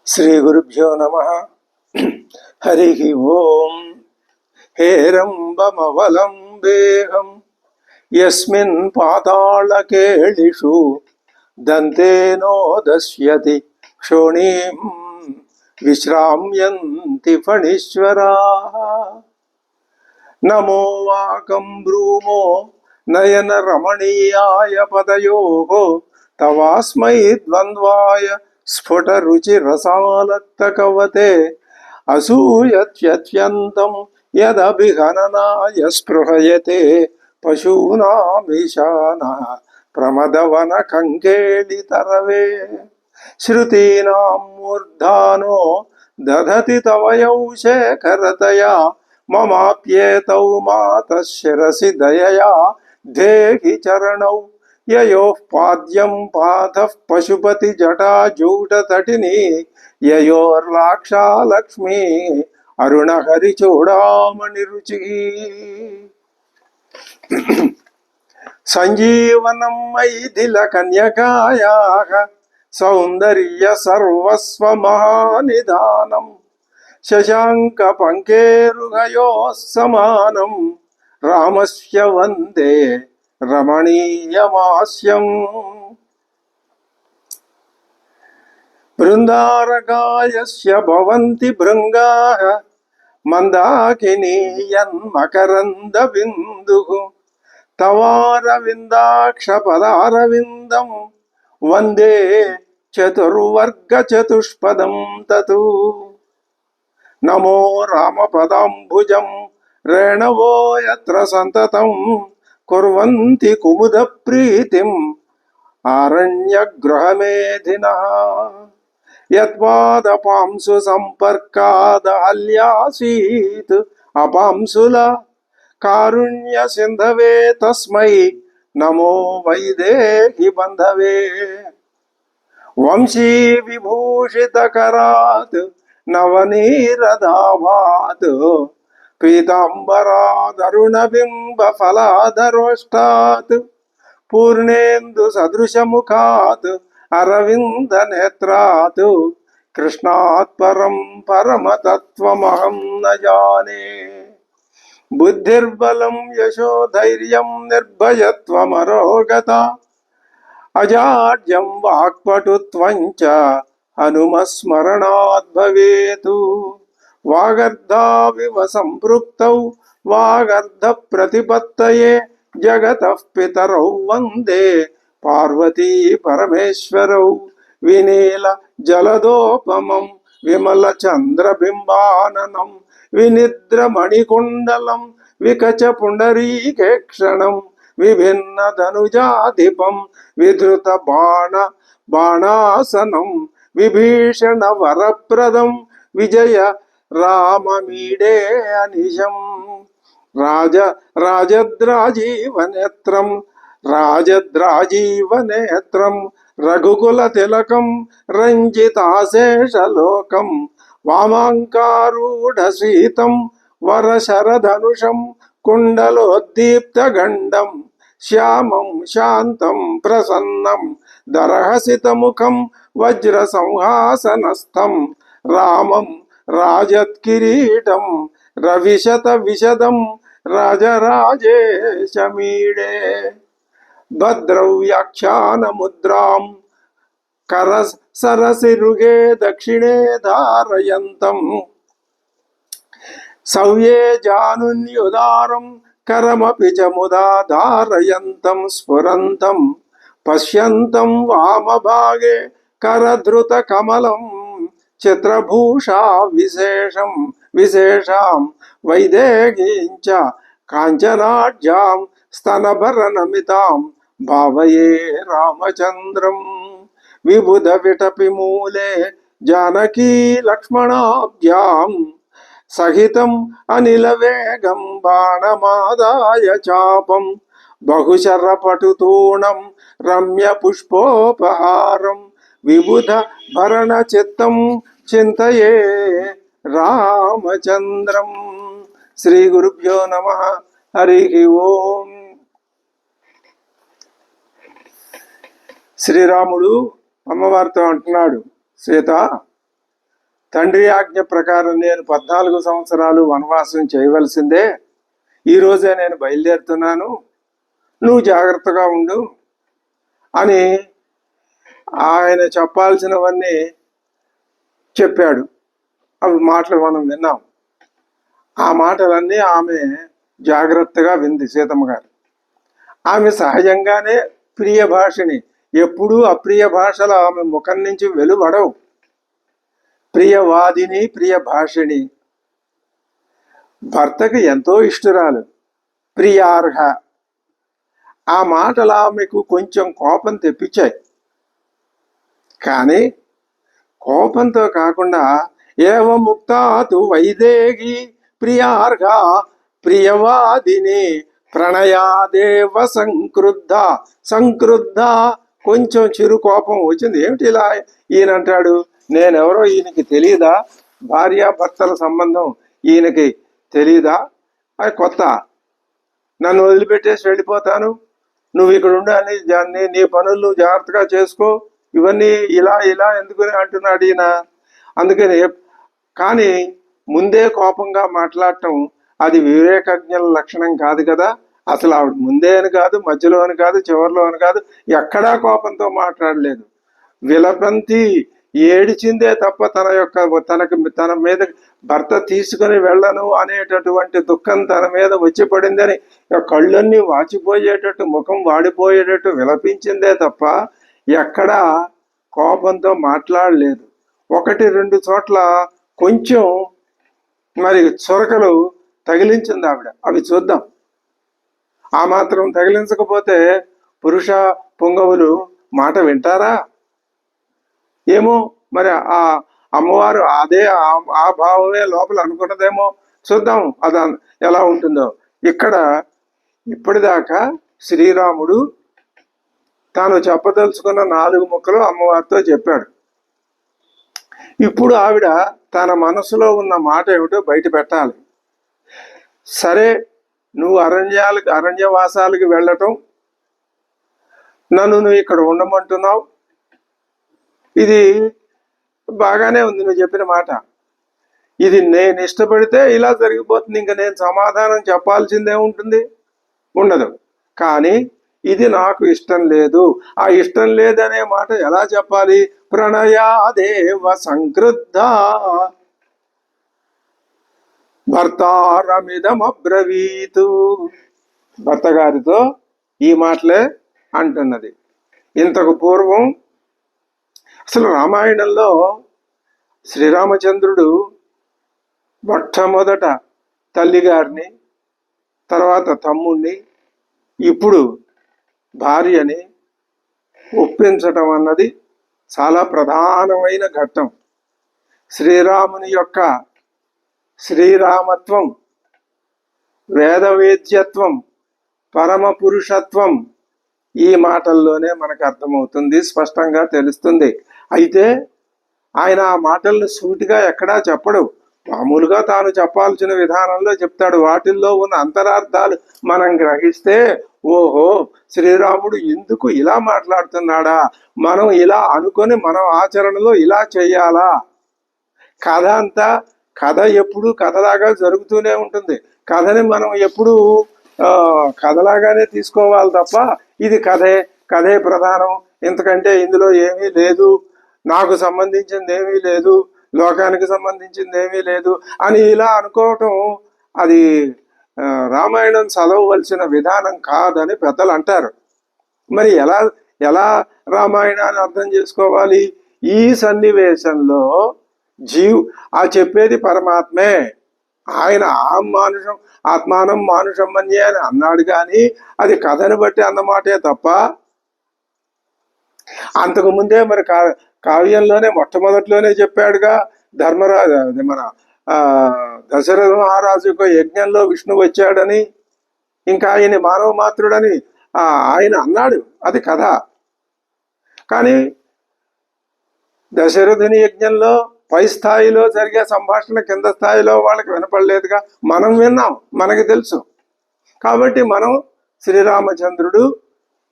శ్రీ గురుభ్యో నమః. హరి ఓం. హేరంబమవలంబేహం యస్మిన్ పాతాళకేళిషు దంతేనో దశ్యతి క్షోణీం విశ్రామ్యంతి ఫణీశ్వరాః. నమో వాకం బ్రూమో నయన రమణీయాయ పదయోః తవాస్మై ద్వంద్వాయ స్ఫుట రుచి రసాలక్తకవతే అసూయత్యత్యంతం యదభిగణనాయ స్పృహయతే పశూనామీశానః ప్రమదవన కంకేళితరవే. శ్రుతీనాం మూర్ధానో దధతి తవయౌ శేఖరతయా మమాప్యేతౌ మాతః శిరసి దయయా దేహి చరణౌ యయోః పాద్యం పాదః పశుపతి జటాజూటతటిని యయోర్లాక్షాలక్ష్మీ అరుణహరి చూడామణి రుచి. సంజీవనం మైథిల కన్యకాయాః సౌందర్య సర్వస్వ మహానిధానం శశాంక పంకేరుహయోః సమానం రామస్య వందే రమణీయమాస్యం. బృందారకాయస్య భవంతి భృంగాః మందాకినీయన్మకరంద బిందుః తవారవిందాక్ష పదారవిందం వందే చతుర్వర్గ చతుష్పదం తతు. నమో రామపదాంబుజం రేణవో యత్ర సంతతం కుర్వంతి కుముద ప్రీతిం ఆరణ్యగృహమేధినః. యత్పాదపాంసు సంపర్కాదహల్యాసీత్ అపాంసుల కారుణ్య సింధవే తస్మై నమో వైదేహి బంధవే. వంశీ విభూషితకరాత్ నవనీరదాభాత్ పీతాంబరాదరుణబింబ ఫలాధరోష్టాత్ పూర్ణేందు సదృశముఖాత్ అరవింద నేత్రాత్ కృష్ణాత్ పరం పరమతత్వమహం న జానే. బుద్ధిర్బలం యశోధైర్యం నిర్భయత్వమరోగత అజాడ్యం వాక్పటుత్వం చ హనుమస్మరణాత్ భవేతు. వాగర్ధావివ సంపృక్తౌ వాగర్ధ ప్రతిపత్తయే జగతః పితరౌ వందే పార్వతీ పరమేశ్వరౌ. వినీల జలదోపమం విమల చంద్రబింబాననం వినిద్రమణికుండలం వికచ పుండరీకేక్షణం విభిన్న ధనుజాధిపం విధృత బాణాసనం విభీషణ వరప్రదం విజయ రామమీడే అనిశం. రాజద్రాజీవనేత్రం రఘుకుల తిలకం రంజితాశేషలోకం వామాంకారూఢ సీతం వరశరధనుషం కుండలోద్దీప్తగండం శ్యామం శాంతం ప్రసన్నం దరహసితముఖం వజ్రసంహాసనస్థం రామం రాజత్కిరీటం రవిశత విశదం రాజరాజేశమీడే. భద్రవ్యాఖ్యానముద్రాం కరసరసిరుగే దక్షిణే ధారయంతం సవ్యే జానున్యుదారం కరమపి చ ముదా ధారయంతం స్ఫురంతం పశ్యంతం వామభాగే కరధృత కమలం చిత్రభూషా విశేషాం వైదేహీం చ కాంచనాఢ్యాం స్తనభరనమితాం భావయే రామచంద్రం. విబుధ విటపి మూలే జానకీ లక్ష్మణాభ్యాం సహితం అనిల వేగం బాణమాదాయ చాపం బహుశరపటుతూణం రమ్య పుష్పోపహారం విబుధ భరణ చిత్తం చింతయే రామచంద్రం. శ్రీ గురుభ్యో నమః. హరి ఓం. శ్రీరాముడు అమ్మవారితో అంటున్నాడు, సీత తండ్రి ఆజ్ఞ ప్రకారం నేను 14 సంవత్సరాలు వనవాసం చేయవలసిందే, ఈరోజే నేను బయలుదేరుతున్నాను, నువ్వు జాగ్రత్తగా ఉండు అని ఆయన చెప్పాల్సినవన్నీ చెప్పాడు. అవి మాటలు మనం విన్నాం. ఆ మాటలన్నీ ఆమె జాగ్రత్తగా వింది సీతమ్మ గారు. ఆమె సహజంగానే ప్రియ భాషని, ఎప్పుడూ అప్రియ భాషలు ఆమె ముఖం నుంచి వెలువడవు. ప్రియవాదిని, ప్రియ భాషిణి, భర్తకి ఎంతో ఇష్టురాలు, ప్రియార్హ. ఆ మాటలు ఆమెకు కొంచెం కోపం తెప్పించాయి. కానీ కోపంతో కాకుండా ఏవ ముక్తాతు వైదేహి ప్రియార్హ ప్రియవాదిని ప్రణయాదేవ సంక్రుద్ధ. సంక్రుద్ధ కొంచెం చిరు కోపం వచ్చింది. ఏమిటి ఇలా ఈయనంటాడు, నేనెవరో ఈయనకి తెలియదా? భార్యాభర్తల సంబంధం ఈయనకి తెలీదా? అది కొత్త, నన్ను వదిలిపెట్టేసి వెళ్ళిపోతాను, నువ్వు ఇక్కడ ఉండాలి, నీ పనులు నువ్వు జాగ్రత్తగా చేసుకో, ఇవన్నీ ఇలా ఇలా ఎందుకని అంటున్నాడు ఈయన. అందుకని కానీ ముందే కోపంగా మాట్లాడటం అది వివేకజ్ఞల లక్షణం కాదు కదా. అసలు ఆవిడ ముందే అని కాదు, మధ్యలో అని కాదు, చివరిలో అని కాదు, ఎక్కడా కోపంతో మాట్లాడలేదు. విలపంతి ఏడిచిందే తప్ప తన మీద భర్త తీసుకుని వెళ్ళను అనేటటువంటి దుఃఖం తన మీద వచ్చి పడిందని కళ్ళన్నీ వాచిపోయేటట్టు, ముఖం వాడిపోయేటట్టు విలపించిందే తప్ప ఎక్కడా కోపంతో మాట్లాడలేదు. 1-2 చోట్ల కొంచెం మరి చొరకలు తగిలించింది ఆవిడ. అవి చూద్దాం. ఆ మాత్రం తగిలించకపోతే పురుష పుంగవులు మాట వింటారా? ఏమో మరి ఆ అమ్మవారు అదే ఆ భావమే లోపల అనుకున్నదేమో. చూద్దాం అది ఎలా ఉంటుందో. ఇక్కడ ఇప్పటిదాకా శ్రీరాముడు తాను చెప్పదలుచుకున్న 4 ముక్కలు అమ్మవారితో చెప్పాడు. ఇప్పుడు ఆవిడ తన మనసులో ఉన్న మాట ఏమిటో బయట పెట్టాలి. సరే, నువ్వు అరణ్యవాసాలకు వెళ్ళటం, నువ్వు ఇక్కడ ఉండమంటున్నావు, ఇది బాగానే ఉంది, నువ్వు చెప్పిన మాట. ఇది నేను ఇష్టపడితే ఇలా జరిగిపోతుంది, ఇంకా నేను సమాధానం చెప్పాల్సిందే ఉంటుంది, ఉండదు. కానీ ఇది నాకు ఇష్టం లేదు. ఆ ఇష్టం లేదనే మాట ఎలా చెప్పాలి? ప్రణయాదేవ సంక్రుద్ధ భర్తారమిదమబ్రవీతు. భర్త గారితో ఈ మాటలే అంటున్నది. ఇంతకు పూర్వం అసలు రామాయణంలో శ్రీరామచంద్రుడు మొట్టమొదట తల్లిగారిని, తర్వాత తమ్ముణ్ణి, ఇప్పుడు భార్యని ఒప్పించటం అన్నది చాలా ప్రధానమైన ఘట్టం. శ్రీరాముని యొక్క శ్రీరామత్వం, వేదవేద్యత్వం, పరమ పురుషత్వం ఈ మాటల్లోనే మనకు అర్థమవుతుంది, స్పష్టంగా తెలుస్తుంది. అయితే ఆయన ఆ మాటలను సూటిగా ఎక్కడా చెప్పడు. మామూలుగా తాను చెప్పాల్సిన విధానంలో చెప్తాడు. వాటిల్లో ఉన్న అంతరార్థాలు మనం గ్రహిస్తే, ఓహో శ్రీరాముడు ఎందుకు ఇలా మాట్లాడుతున్నాడా, మనం ఇలా అనుకొని మనం ఆచరణలో ఇలా చేయాలా. కథ ఎప్పుడు కథలాగా జరుగుతూనే ఉంటుంది. కథని మనం ఎప్పుడు కథలాగానే తీసుకోవాలి తప్ప ఇది కథే ప్రధానం, ఇంతకంటే ఇందులో ఏమీ లేదు, నాకు సంబంధించింది ఏమీ లేదు, లోకానికి సంబంధించింది ఏమీ లేదు అని ఇలా అనుకోవటం అది రామాయణం చదవవలసిన విధానం కాదని పెద్దలు అంటారు. మరి ఎలా రామాయణాన్ని అర్థం చేసుకోవాలి? ఈ సన్నివేశంలో ఆ చెప్పేది పరమాత్మే. ఆయన ఆత్మానం మానుషం మన్యే అని అన్నాడు, కానీ అది కథను బట్టి అన్నమాటే తప్ప అంతకుముందే మరి కావ్యంలోనే మొట్టమొదట్లోనే చెప్పాడుగా, ధర్మరాజు మన దశరథ మహారాజుకు యజ్ఞంలో విష్ణు వచ్చాడని, ఇంకా ఆయన మానవ మాత్రుడని ఆయన అన్నాడు, అది కథ. కానీ దశరథుని యజ్ఞంలో పై స్థాయిలో జరిగే సంభాషణ కింద స్థాయిలో వాళ్ళకి వినపడలేదుగా, మనం విన్నాం, మనకి తెలుసు. కాబట్టి మనం శ్రీరామచంద్రుడు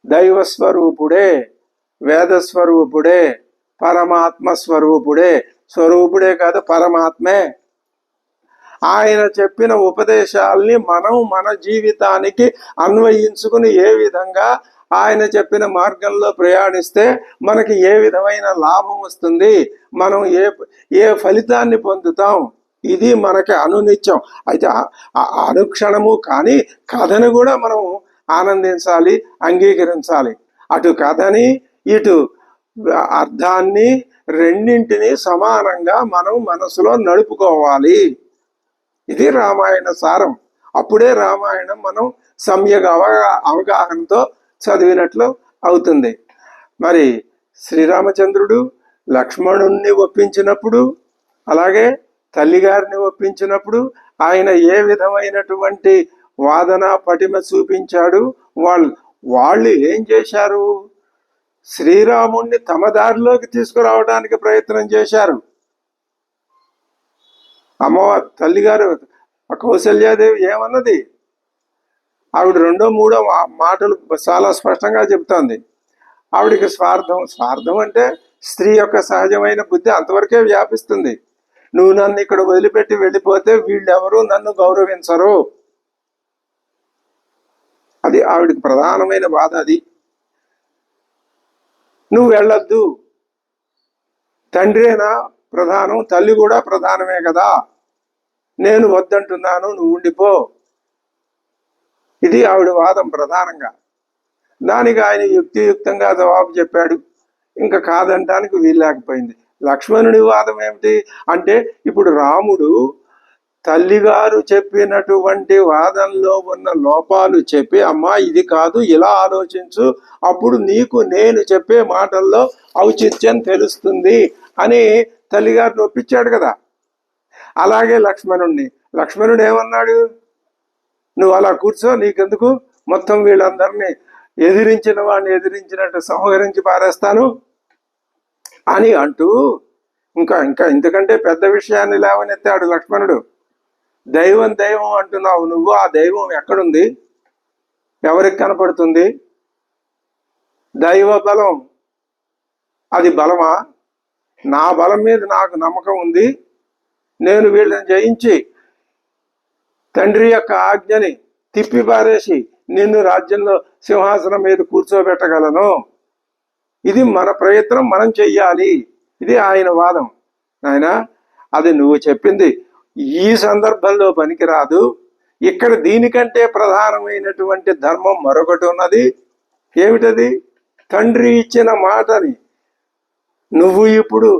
దైవస్వరూపుడే, వేదస్వరూపుడే, పరమాత్మ స్వరూపుడే, స్వరూపుడే కాదు, పరమాత్మే. ఆయన చెప్పిన ఉపదేశాల్ని మనం మన జీవితానికి అన్వయించుకుని ఏ విధంగా ఆయన చెప్పిన మార్గంలో ప్రయాణిస్తే మనకి ఏ విధమైన లాభం వస్తుంది, మనం ఏ ఫలితాన్ని పొందుతాం, ఇది మనకి అనునిత్యం. అయితే అనుక్షణము కానీ కథను కూడా మనం ఆనందించాలి, అంగీకరించాలి. అటు కథని ఇటు అర్థాన్ని రెండింటినీ సమానంగా మనం మనసులో నడుపుకోవాలి. ఇది రామాయణ సారం. అప్పుడే రామాయణం మనం సమ్యక్ అవగాహనతో చదివినట్లు అవుతుంది. మరి శ్రీరామచంద్రుడు లక్ష్మణుణ్ణి ఒప్పించినప్పుడు, అలాగే తల్లిగారిని ఒప్పించినప్పుడు ఆయన ఏ విధమైనటువంటి వాదన పటిమ చూపించాడు, వాళ్ళు ఏం చేశారు? శ్రీరాముణ్ణి తమ దారిలోకి తీసుకురావడానికి ప్రయత్నం చేశారు. అమ్మవారు తల్లిగారు కౌసల్యాదేవి ఏమన్నది? ఆవిడ రెండో మూడో మాటలు చాలా స్పష్టంగా చెప్తోంది. ఆవిడికి స్వార్థం అంటే స్త్రీ యొక్క సహజమైన బుద్ధి అంతవరకే వ్యాపిస్తుంది. నువ్వు నన్ను ఇక్కడ వదిలిపెట్టి వెళ్ళిపోతే వీళ్ళెవరూ నన్ను గౌరవించరు. అది ఆవిడికి ప్రధానమైన బాధ. అది నువ్వు వెళ్ళొద్దు, తండ్రేనా ప్రధానం, తల్లి కూడా ప్రధానమే కదా, నేను వద్దంటున్నాను, నువ్వు ఉండిపో. ఇది ఆవిడ వాదం ప్రధానంగా. దానికి ఆయన యుక్తియుక్తంగా జవాబు చెప్పాడు. ఇంకా కాదంటానికి వీల్లేకపోయింది. లక్ష్మణుడి వాదం ఏమిటి అంటే, ఇప్పుడు రాముడు తల్లిగారు చెప్పినటువంటి వాదంలో ఉన్న లోపాలు చెప్పి, అమ్మా ఇది కాదు, ఇలా ఆలోచించు, అప్పుడు నీకు నేను చెప్పే మాటల్లో ఔచిత్యం తెలుస్తుంది అని తల్లిగారిని ఒప్పించాడు కదా. అలాగే లక్ష్మణుడు ఏమన్నాడు? నువ్వు అలా కూర్చో, నీకెందుకు, మొత్తం వీళ్ళందరినీ ఎదిరించిన వాడిని ఎదిరించినట్టు సంహరించి పారేస్తాను అని అంటూ ఇంకా ఇంతకంటే పెద్ద విషయాన్ని లేవనెత్తాడు లక్ష్మణుడు. దైవం అంటున్నావు నువ్వు, ఆ దైవం ఎక్కడుంది, ఎవరికి కనపడుతుంది? దైవ బలం అది బలమా? నా బలం మీద నాకు నమ్మకం ఉంది. నేను వీళ్ళని జయించి తండ్రి యొక్క ఆజ్ఞని తిప్పిపారేసి నిన్ను రాజ్యంలో సింహాసనం మీద కూర్చోబెట్టగలను. ఇది మన ప్రయత్నం, మనం చెయ్యాలి. ఇది ఆయన వాదం. ఆయన అది నువ్వు చెప్పింది ఈ సందర్భంలో పనికిరాదు. ఇక్కడ దీనికంటే ప్రధానమైనటువంటి ధర్మం మరొకటి ఉన్నది. ఏమిటది? తండ్రి ఇచ్చిన మాటని నువ్వు ఇప్పుడు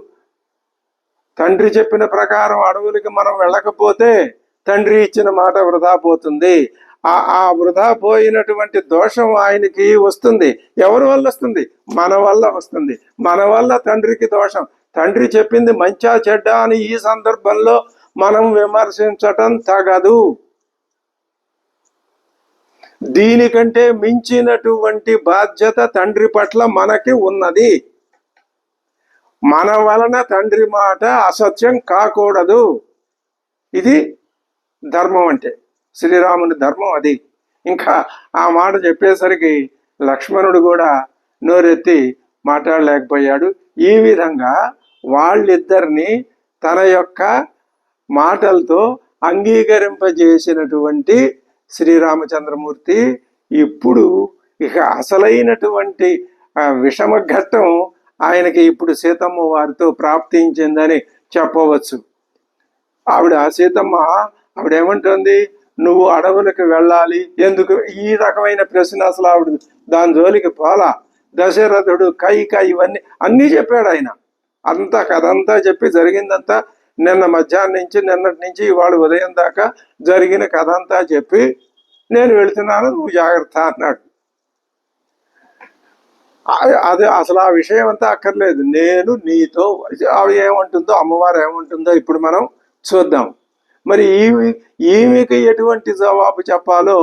తండ్రి చెప్పిన ప్రకారం అడవులకి మనం వెళ్ళకపోతే తండ్రి ఇచ్చిన మాట వృధా పోతుంది. ఆ వృధా పోయినటువంటి దోషం ఆయనకి వస్తుంది. ఎవరి వల్ల వస్తుంది? మన వల్ల వస్తుంది. మన వల్ల తండ్రికి దోషం. తండ్రి చెప్పింది మంచా చెడ్డ అని ఈ సందర్భంలో మనం విమర్శించటం తగదు. దీనికంటే మించినటువంటి బాధ్యత తండ్రి పట్ల మనకి ఉన్నది. మన వలన తండ్రి మాట అసత్యం కాకూడదు. ఇది ధర్మం అంటే, శ్రీరాముని ధర్మం అది. ఇంకా ఆ మాట చెప్పేసరికి లక్ష్మణుడు కూడా నోరెత్తి మాట్లాడలేకపోయాడు. ఈ విధంగా వాళ్ళిద్దరిని తన యొక్క మాటలతో అంగీకరింపజేసినటువంటి శ్రీరామచంద్రమూర్తి ఇప్పుడు ఇక అసలైనటువంటి విషమ ఘట్టం ఆయనకి ఇప్పుడు సీతమ్మ వారితో ప్రాప్తించిందని చెప్పవచ్చు. సీతమ్మ ఆవిడేమంటుంది? నువ్వు అడవులకు వెళ్ళాలి ఎందుకు? ఈ రకమైన ప్రశ్న అసలు ఆవిడ దాని జోలికి పోలా. దశరథుడు కైక ఇవన్నీ అన్నీ చెప్పాడు ఆయన. అంతా కథంతా చెప్పి జరిగిందంతా నిన్నటి నుంచి ఇవాళ ఉదయం దాకా జరిగిన కథ అంతా చెప్పి నేను వెళుతున్నాను, నువ్వు జాగ్రత్త అన్నాడు. అది అసలు ఆ విషయం అంతా అక్కర్లేదు. నేను నీతో, ఆవిడ ఏమంటుందో, అమ్మవారు ఏమంటుందో ఇప్పుడు మనం చూద్దాం. మరి ఈమెకి ఎటువంటి జవాబు చెప్పాలో,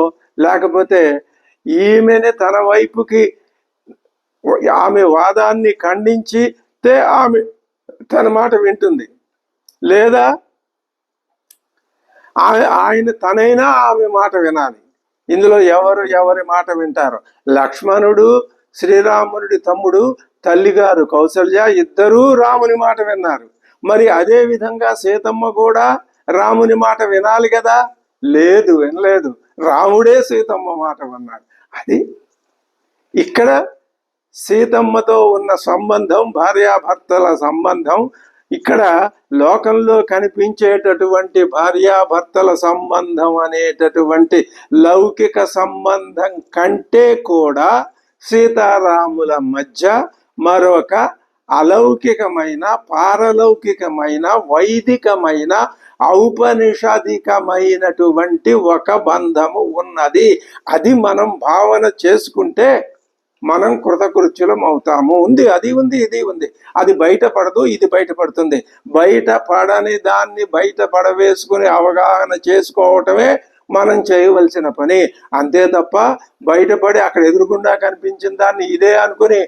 లేకపోతే ఈమెని తన వైపుకి ఆమె వాదాన్ని ఖండించితే ఆమె తన మాట వింటుంది, లేదా తనైనా ఆమె మాట వినాలి. ఇందులో ఎవరి మాట వింటారు? లక్ష్మణుడు, శ్రీరాముడి తమ్ముడు, తల్లిగారు కౌసల్య ఇద్దరూ రాముని మాట విన్నారు. మరి అదే విధంగా సీతమ్మ కూడా రాముని మాట వినాలి కదా, లేదు, వినలేదు. రాముడే సీతమ్మ మాట విన్నాడు. అది ఇక్కడ సీతమ్మతో ఉన్న సంబంధం, భార్యాభర్తల సంబంధం. ఇక్కడ లోకంలో కనిపించేటటువంటి భార్యాభర్తల సంబంధం అనేటటువంటి లౌకిక సంబంధం కంటే కూడా సీతారాముల మధ్య మరొక అలౌకికమైన, పారలౌకికమైన, వైదికమైన, ఔపనిషదికమైనటువంటి ఒక బంధము ఉన్నది. అది మనం భావన చేసుకుంటే మనం కృతకృత్యులం అవుతాము. అది ఉంది, ఇది ఉంది. అది బయటపడదు, ఇది బయటపడుతుంది. బయటపడని దాన్ని బయట పడవేసుకుని అవగాహన చేసుకోవటమే మనం చేయవలసిన పని. అంతే తప్ప బయటపడి అక్కడ ఎదురుగుండా కనిపించిన దాన్ని ఇదే అనుకుని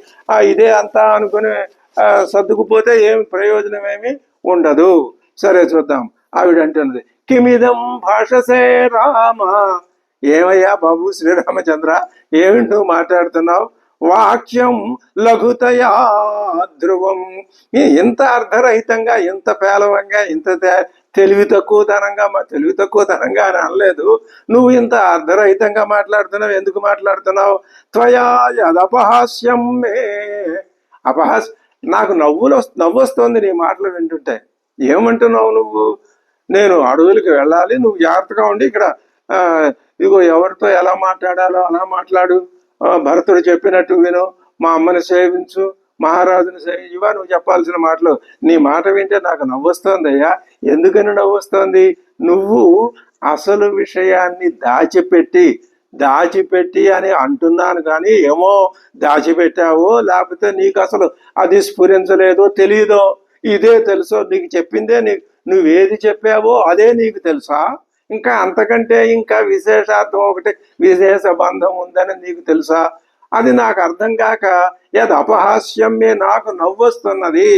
ఇదే అంతా అనుకుని సర్దుకుపోతే ఏమి ప్రయోజనం ఏమి ఉండదు. సరే, చూద్దాం. ఆవిడ అంటున్నది, కిమిదం భాషసే రామ. ఏమయ్యా బాబు శ్రీరామచంద్ర, ఏమి నువ్వు మాట్లాడుతున్నావు? వాక్యం లఘుతయా ధ్రువం. ఇంత అర్ధరహితంగా, ఇంత పేలవంగా, ఇంత తెలివి తక్కువతనంగా అని అనలేదు. నువ్వు ఇంత అర్ధరహితంగా మాట్లాడుతున్నావు. ఎందుకు మాట్లాడుతున్నావు? త్వయా యదపహాస్యం మే. నాకు నవ్వొస్తోంది నీ మాటలు వింటుంటే. ఏమంటున్నావు నువ్వు? నేను అడవులకి వెళ్ళాలి, నువ్వు జాగ్రత్తగా ఉండి ఇక్కడ ఇదిగో ఎవరితో ఎలా మాట్లాడాలో అలా మాట్లాడు, భరతుడు చెప్పినట్టు విను, మా అమ్మని సేవించు, మహారాజుని సేవించువా, నువ్వు చెప్పాల్సిన మాటలు. నీ మాట వింటే నాకు నవ్వొస్తోంది అయ్యా. ఎందుకని నవ్వొస్తోంది? నువ్వు అసలు విషయాన్ని దాచిపెట్టి అని అంటున్నాను, కానీ ఏమో దాచిపెట్టావో, లేకపోతే నీకు అసలు అది స్ఫురించలేదో, తెలియదో, ఇదే తెలుసో, నీకు చెప్పిందే నువ్వేది చెప్పావో అదే నీకు తెలుసా? ఇంకా అంతకంటే ఇంకా విశేషార్థం ఒకటి, విశేష బంధం ఉందని నీకు తెలుసా? అది నాకు అర్థం కాక యద్ అపహాస్యమే, నాకు నవ్వొస్తున్నది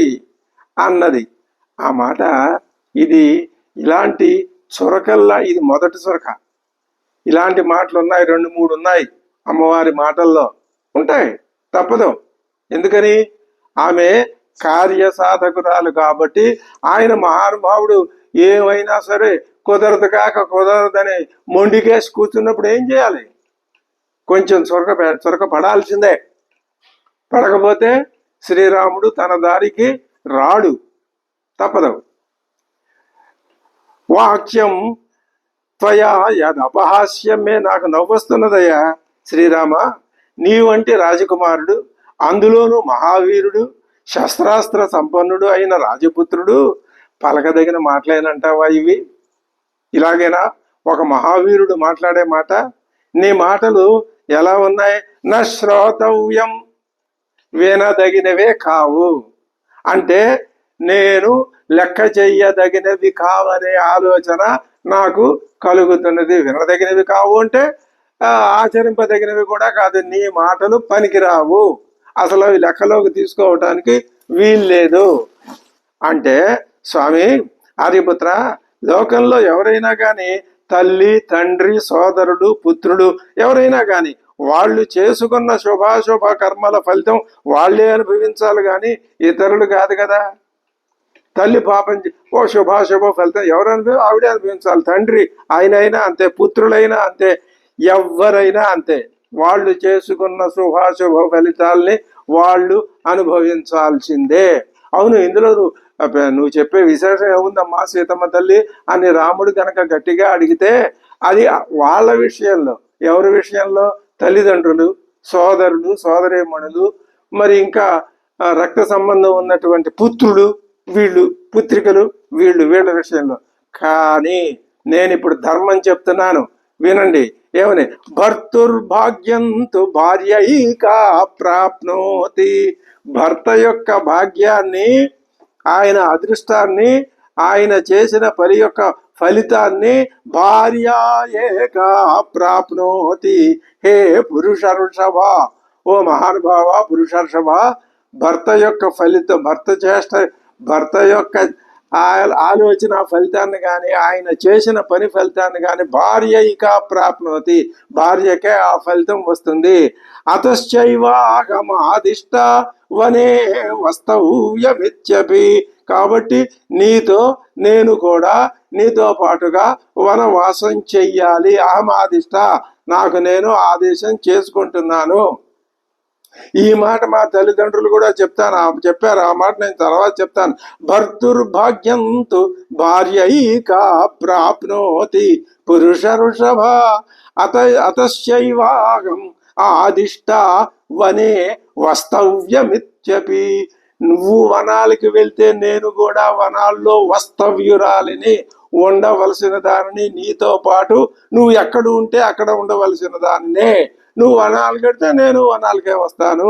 అన్నది. ఆ మాట ఇది ఇలాంటి చొరకల్లా ఇది మొదటి చొరక. ఇలాంటి మాటలు ఉన్నాయి, 2-3 ఉన్నాయి అమ్మవారి మాటల్లో. ఉంటాయి, తప్పదు. ఎందుకని? ఆమె కార్యసాధకురాలు కాబట్టి. ఆయన మహానుభావుడు ఏమైనా సరే కుదరదని మొండికేసి కూర్చున్నప్పుడు ఏం చేయాలి? కొంచెం చొరక పడాల్సిందే. పడకపోతే శ్రీరాముడు తన దారికి రాడు, తప్పదు. వాక్యం త్వయా యదపహాస్యమే, నాకు నవ్వొస్తున్నదయ్యా శ్రీరామ. నీవంటి రాజకుమారుడు, అందులోనూ మహావీరుడు, శస్త్రాస్త్ర సంపన్నుడు అయిన రాజపుత్రుడు పలకదగిన మాటలేనంటావా ఇవి? ఇలాగైనా ఒక మహావీరుడు మాట్లాడే మాట? నీ మాటలు ఎలా ఉన్నాయి? శ్రోతవ్యం, వినదగినవే కావు. అంటే నేను లెక్క చెయ్యదగినవి కావనే ఆలోచన నాకు కలుగుతున్నది. వినదగినవి కావు అంటే ఆచరింపదగినవి కూడా కాదు. నీ మాటలు పనికిరావు, అసలు అవి లెక్కలోకి తీసుకోవటానికి వీల్లేదు అంటే. స్వామి ఆర్యపుత్ర, లోకంలో ఎవరైనా కానీ తల్లి, తండ్రి, సోదరుడు, పుత్రుడు ఎవరైనా కానీ వాళ్ళు చేసుకున్న శుభాశుభ కర్మల ఫలితం వాళ్ళే అనుభవించాలి కానీ ఇతరులు కాదు కదా. తల్లి పాపం శుభాశుభ ఫలితం ఎవరు ఆవిడే అనుభవించాలి. తండ్రి ఆయనైనా అంతే, పుత్రులైనా అంతే, ఎవరైనా అంతే. వాళ్ళు చేసుకున్న శుభాశుభ ఫలితాల్ని వాళ్ళు అనుభవించాల్సిందే. అవును, ఇందులో నువ్వు చెప్పే విశేషం ఏముందమ్మా సీతమ్మ తల్లి అని రాముడు కనుక గట్టిగా అడిగితే, అది వాళ్ళ విషయంలో. ఎవరి విషయంలో? తల్లిదండ్రులు, సోదరులు, సోదరీమణులు, మరి ఇంకా రక్త సంబంధం ఉన్నటువంటి పుత్రులు, వీళ్ళు పుత్రికలు, వీళ్ళ విషయంలో. కానీ నేను ఇప్పుడు ధర్మం చెప్తున్నాను, వినండి. ఏమని? భర్తుర్భాగ్యంతు భార్యైకా ప్రాప్నోతి. భర్త యొక్క భాగ్యాన్ని, ఆయన అదృష్టాన్ని, ఆయన చేసిన పని యొక్క ఫలితాన్ని భార్య ఏకా ప్రాప్నోతి. హే పురుషర్షభ, ఓ మహానుభావ పురుషర్షభ, భర్త యొక్క ఫలితం, భర్త యొక్క ఆలోచన ఫలితాన్ని కానీ, ఆయన చేసిన పని ఫలితాన్ని కానీ భార్య ఇక ప్రాప్నోతి, భార్యకే ఆ ఫలితం వస్తుంది. అతశ్చైవ ఆగమాదిష్ట వనే వస్తవ్యమిత్యపి. కాబట్టి నేను కూడా నీతో పాటుగా వనవాసం చెయ్యాలి. అహమాదిష్ట, నాకు నేను ఆదేశం చేసుకుంటున్నాను. ఈ మాట మా తల్లిదండ్రులు కూడా చెప్పారు. ఆ మాట నేను తర్వాత చెప్తాను. భర్తుర్భాగ్యంతు భార్యైకా ప్రాప్నోతి పురుష వృషభ అతశైవాగం ఆదిష్ట వనే వస్తవ్యమిత్యపి. నువ్వు వనాలకి వెళ్తే నేను కూడా వనాల్లో వస్తవ్యురాలిని, ఉండవలసిన దానిని. నీతో పాటు నువ్వు ఎక్కడ ఉంటే అక్కడ ఉండవలసిన దానినే. నువ్వు వనాలకు వెళ్తే నేను వనాలకే వస్తాను.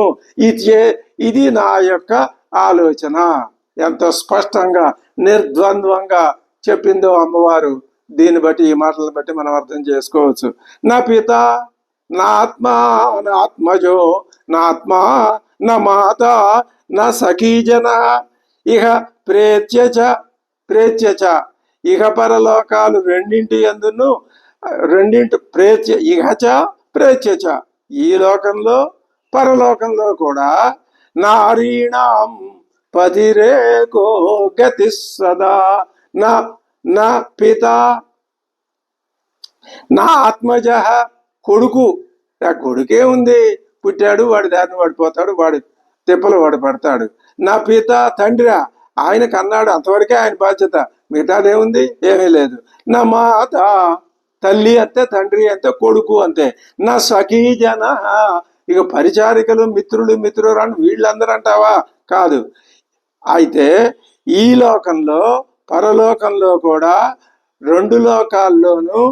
ఇది నా యొక్క ఆలోచన. ఎంతో స్పష్టంగా నిర్ద్వంద్వంగా చెప్పిందో అమ్మవారు. దీన్ని బట్టి, ఈ మాటలను బట్టి మనం అర్థం చేసుకోవచ్చు. నా పిత నా ఆత్మా నా ఆత్మజో నా ఆత్మా నా మాత నా సఖీజన ఇహ ప్రేత్యచ ఇహ పరలోకాలు రెండింటి యందును ఇహచ ప్రేత్యచ, ఈ లోకంలో పరలోకంలో కూడా నారీణాం పతిరేకో గతి సదా. నా పిత నా ఆత్మజ, కొడుకు. ఆ కొడుకే ఉంది, పుట్టాడు, వాడి దారిని వాడు పోతాడు, వాడి తిప్పలు వాడు పడతాడు. నా పిత తండ్రి, ఆయన కన్నాడు, అంతవరకే ఆయన బాధ్యత. మిగతాదేముంది? ఏమీ లేదు. నా మాత, తల్లి అంతే, తండ్రి అంతే, కొడుకు అంతే. నా సఖీ జన, ఇక పరిచారికలు, మిత్రురాలు వీళ్ళందరూ అంటావా? కాదు. అయితే ఈ లోకంలో పరలోకంలో కూడా రెండు లోకాల్లోనూ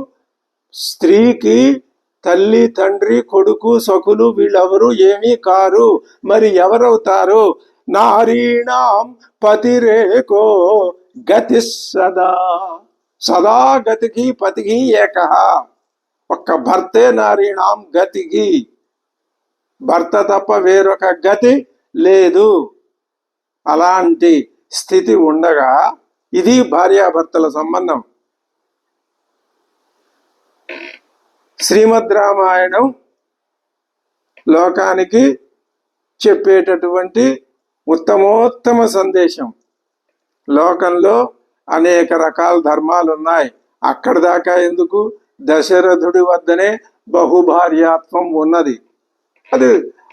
స్త్రీకి తల్లి, తండ్రి, కొడుకు, సఖులు వీళ్ళెవరు ఏమీ కారు. మరి ఎవరవుతారు? నారీణాం పతిరేకో గతి సదా. సదా గతికి పతికి ఏకః. ఒక్క భర్తే నారీణాం గతికి. భర్త తప్ప వేరొక గతి లేదు. అలాంటి స్థితి ఉండగా ఇది భార్యాభర్తల సంబంధం. శ్రీమద్ రామాయణం లోకానికి చెప్పేటటువంటి ఉత్తమోత్తమ సందేశం. లోకంలో అనేక రకాల ధర్మాలు ఉన్నాయి. అక్కడి దాకా ఎందుకు? దశరథుడి వద్దనే బహుభార్యాత్వం ఉన్నది.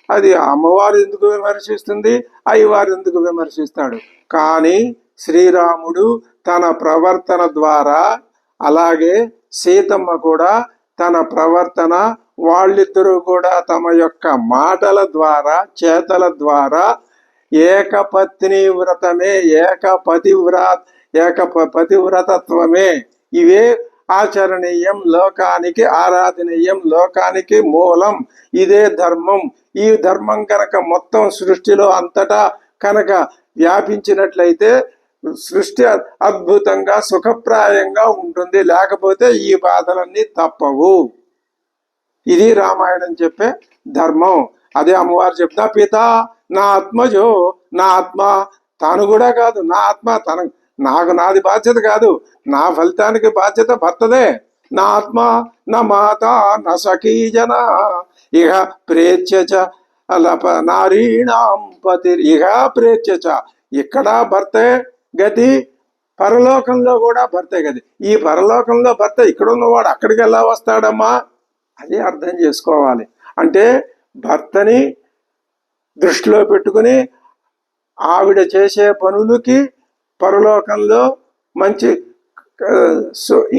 అది అమ్మవారు ఎందుకు విమర్శిస్తుంది, అయ్యవారు ఎందుకు విమర్శిస్తాడు? కానీ శ్రీరాముడు తన ప్రవర్తన ద్వారా, అలాగే సీతమ్మ కూడా తన ప్రవర్తన, వాళ్ళిద్దరూ కూడా తమ యొక్క మాటల ద్వారా, చేతల ద్వారా ఏకపత్ని వ్రతమే, ఏకపతివ్రతత్వమే, ఇవే ఆచరణీయం, లోకానికి ఆరాధనీయం, లోకానికి మూలం. ఇదే ధర్మం. ఈ ధర్మం కనుక మొత్తం సృష్టిలో అంతటా కనుక వ్యాపించినట్లయితే సృష్టి అద్భుతంగా సుఖప్రాయంగా ఉంటుంది. లేకపోతే ఈ బాధలన్నీ తప్పవు. ఇది రామాయణం చెప్పే ధర్మం. అదే అమ్మవారు చెప్తా, పిత నా ఆత్మజో, నా ఆత్మ, తాను కూడా కాదు, నా ఆత్మ, నాది బాధ్యత కాదు, నా ఫలితానికి బాధ్యత భర్తదే. నా ఆత్మ నా మాత నా సఖీజన ఇహ ప్రేత్యచ నారీణాం పతి ఇహ ప్రేత్యచ. ఇక్కడ భర్తే గతి, పరలోకంలో కూడా భర్తే గతి. ఈ పరలోకంలో భర్త ఇక్కడ ఉన్నవాడు అక్కడికి ఎలా వస్తాడమ్మా? అది అర్థం చేసుకోవాలి. అంటే భర్తని దృష్టిలో పెట్టుకుని ఆవిడ చేసే పనులకి పరలోకంలో మంచి,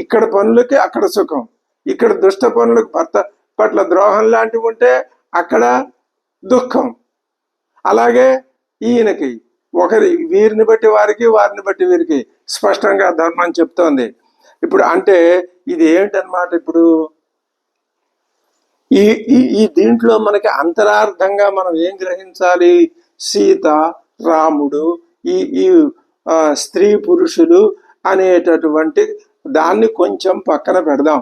ఇక్కడ పనులకి అక్కడ సుఖం, ఇక్కడ దుష్ట పనులకు భర్త పట్ల ద్రోహం లాంటివి ఉంటే అక్కడ దుఃఖం. అలాగే ఈయనకి వీరిని బట్టి వారికి, వారిని బట్టి వీరికి స్పష్టంగా ధర్మం చెప్తోంది. ఇప్పుడు అంటే ఇది ఏంటన్నమాట? ఇప్పుడు ఈ దీంట్లో మనకి అంతరార్థంగా మనం ఏం గ్రహించాలి? సీత, రాముడు, ఈ స్త్రీ పురుషులు అనేటటువంటి దాన్ని కొంచెం పక్కన పెడదాం.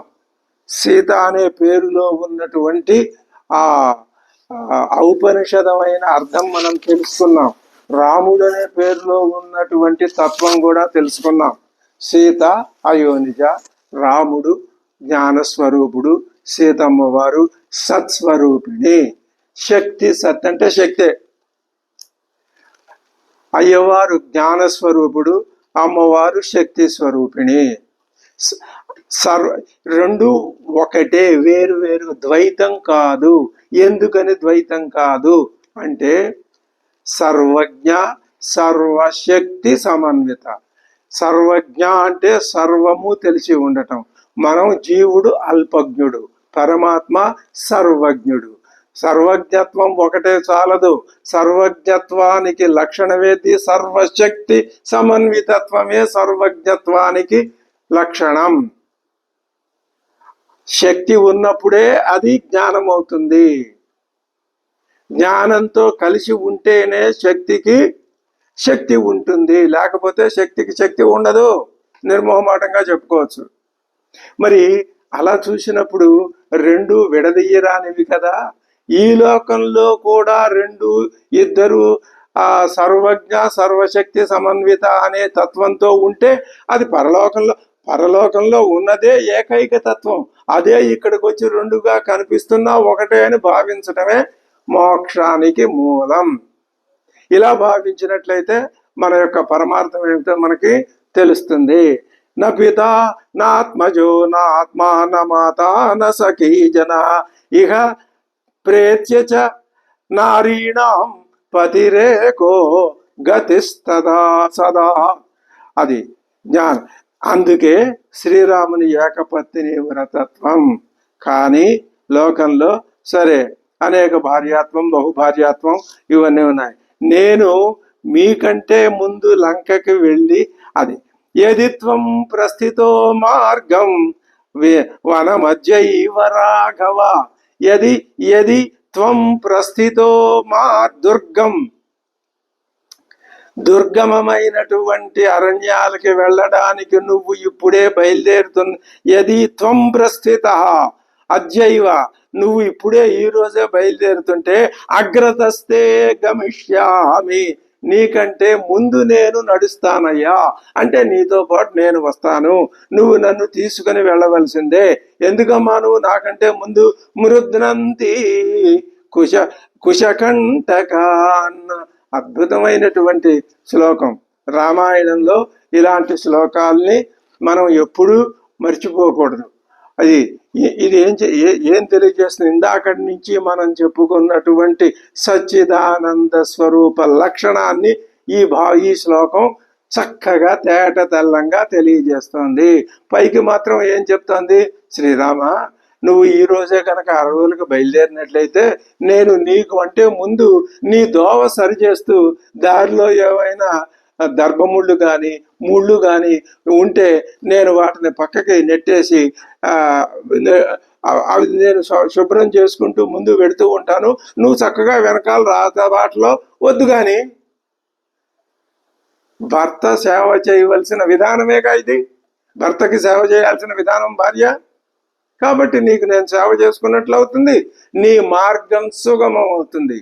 సీత అనే పేరులో ఉన్నటువంటి ఆ ఔపనిషదమైన అర్థం మనం తెలుసుకున్నాం. రాముడు అనే పేరులో ఉన్నటువంటి తత్వం కూడా తెలుసుకున్నాం. సీత అయోనిజ, రాముడు జ్ఞానస్వరూపుడు, సీతమ్మ వారు సత్స్వరూపిణి. శక్తి, సత్ అంటే శక్తే. అయ్యవారు జ్ఞానస్వరూపుడు, అమ్మవారు శక్తి స్వరూపిణి. సర్వ రెండు ఒకటే, వేరు వేరు, ద్వైతం కాదు. ఎందుకని ద్వైతం కాదు అంటే సర్వజ్ఞ సర్వశక్తి సమన్విత. సర్వజ్ఞ అంటే సర్వము తెలిసి ఉండటం. మనం జీవుడు అల్పజ్ఞుడు, పరమాత్మ సర్వజ్ఞుడు. సర్వజ్ఞత్వం ఒకటే చాలదు, సర్వజ్ఞత్వానికి లక్షణమేది? సర్వశక్తి సమన్వితత్వమే సర్వజ్ఞత్వానికి లక్షణం. శక్తి ఉన్నప్పుడే అది జ్ఞానం అవుతుంది. జ్ఞానంతో కలిసి ఉంటేనే శక్తికి శక్తి ఉంటుంది, లేకపోతే శక్తికి శక్తి ఉండదు, నిర్మోహమాటంగా చెప్పుకోవచ్చు. మరి అలా చూసినప్పుడు రెండు విడదీయరానివి కదా. ఈ లోకంలో కూడా రెండు, ఇద్దరు ఆ సర్వజ్ఞ సర్వశక్తి సమన్విత అనే తత్వంతో ఉంటే అది పరలోకంలో ఉన్నదే ఏకైక తత్వం. అదే ఇక్కడికి వచ్చి రెండుగా కనిపిస్తున్నా ఒకటే అని భావించటమే మోక్షానికి మూలం. ఇలా భావించినట్లయితే మన యొక్క పరమార్థం ఏమిటో మనకి తెలుస్తుంది. నా పిత నాత్మజో నాత్మా నమాత నసఖీ జన ఇహ ప్రేత్య చ నారీణాం పతిరేకో గతిస్తదా సదా. అది జ్ఞానం. అందుకే శ్రీరాముని ఏకపత్ని వ్రతత్వం. కానీ లోకంలో సరే అనేక భార్యాత్వం, బహుభార్యాత్వం ఇవన్నీ ఉన్నాయి. నేను మీకంటే ముందు లంకకి వెళ్ళి అది యదిత్వం ప్రస్థితో మార్గం వన మధ్య రాఘవ యది యది త్వం ప్రస్థితో దుర్గం, దుర్గమమైనటువంటి అరణ్యాలకి వెళ్ళడానికి నువ్వు ఇప్పుడే బయలుదేరుతున్న, యది త్వం ప్రస్థిత అద్యైవ, నువ్వు ఇప్పుడే ఈ రోజే బయలుదేరుతుంటే అగ్రతస్తే గమిష్యామి, నీకంటే ముందు నేను నడుస్తానయ్యా, అంటే నీతో పాటు నేను వస్తాను, నువ్వు నన్ను తీసుకుని వెళ్ళవలసిందే. ఎందుకమ్మా నువ్వు నాకంటే ముందు? మృద్నంతి కుశకంటక అన్న అద్భుతమైనటువంటి శ్లోకం. రామాయణంలో ఇలాంటి శ్లోకాల్ని మనం ఎప్పుడూ మర్చిపోకూడదు. అది ఇది ఏం తెలియజేస్తుంది? ఇందాకటి నుంచి మనం చెప్పుకున్నటువంటి సచ్చిదానంద స్వరూప లక్షణాన్ని ఈ శ్లోకం చక్కగా తేట తెల్లంగా తెలియజేస్తోంది. పైకి మాత్రం ఏం చెప్తోంది? శ్రీరామ, నువ్వు ఈ రోజే కనుక అడవులకు బయలుదేరినట్లయితే నేను నీకు అంటే ముందు నీ దోవ సరిచేస్తూ దారిలో ఏవైనా దర్భముళ్ళు కానీ ముళ్ళు కానీ ఉంటే నేను వాటిని పక్కకి నెట్టేసి అవి నేను శుభ్రం చేసుకుంటూ ముందు పెడుతూ ఉంటాను. నువ్వు చక్కగా వెనకాల వాటిలో వద్దు. కానీ భర్త సేవ చేయవలసిన విధానమేగా ఇది. భర్తకి సేవ చేయాల్సిన విధానం భార్య. కాబట్టి నీకు నేను సేవ చేసుకున్నట్లు అవుతుంది, నీ మార్గం సుగమం అవుతుంది.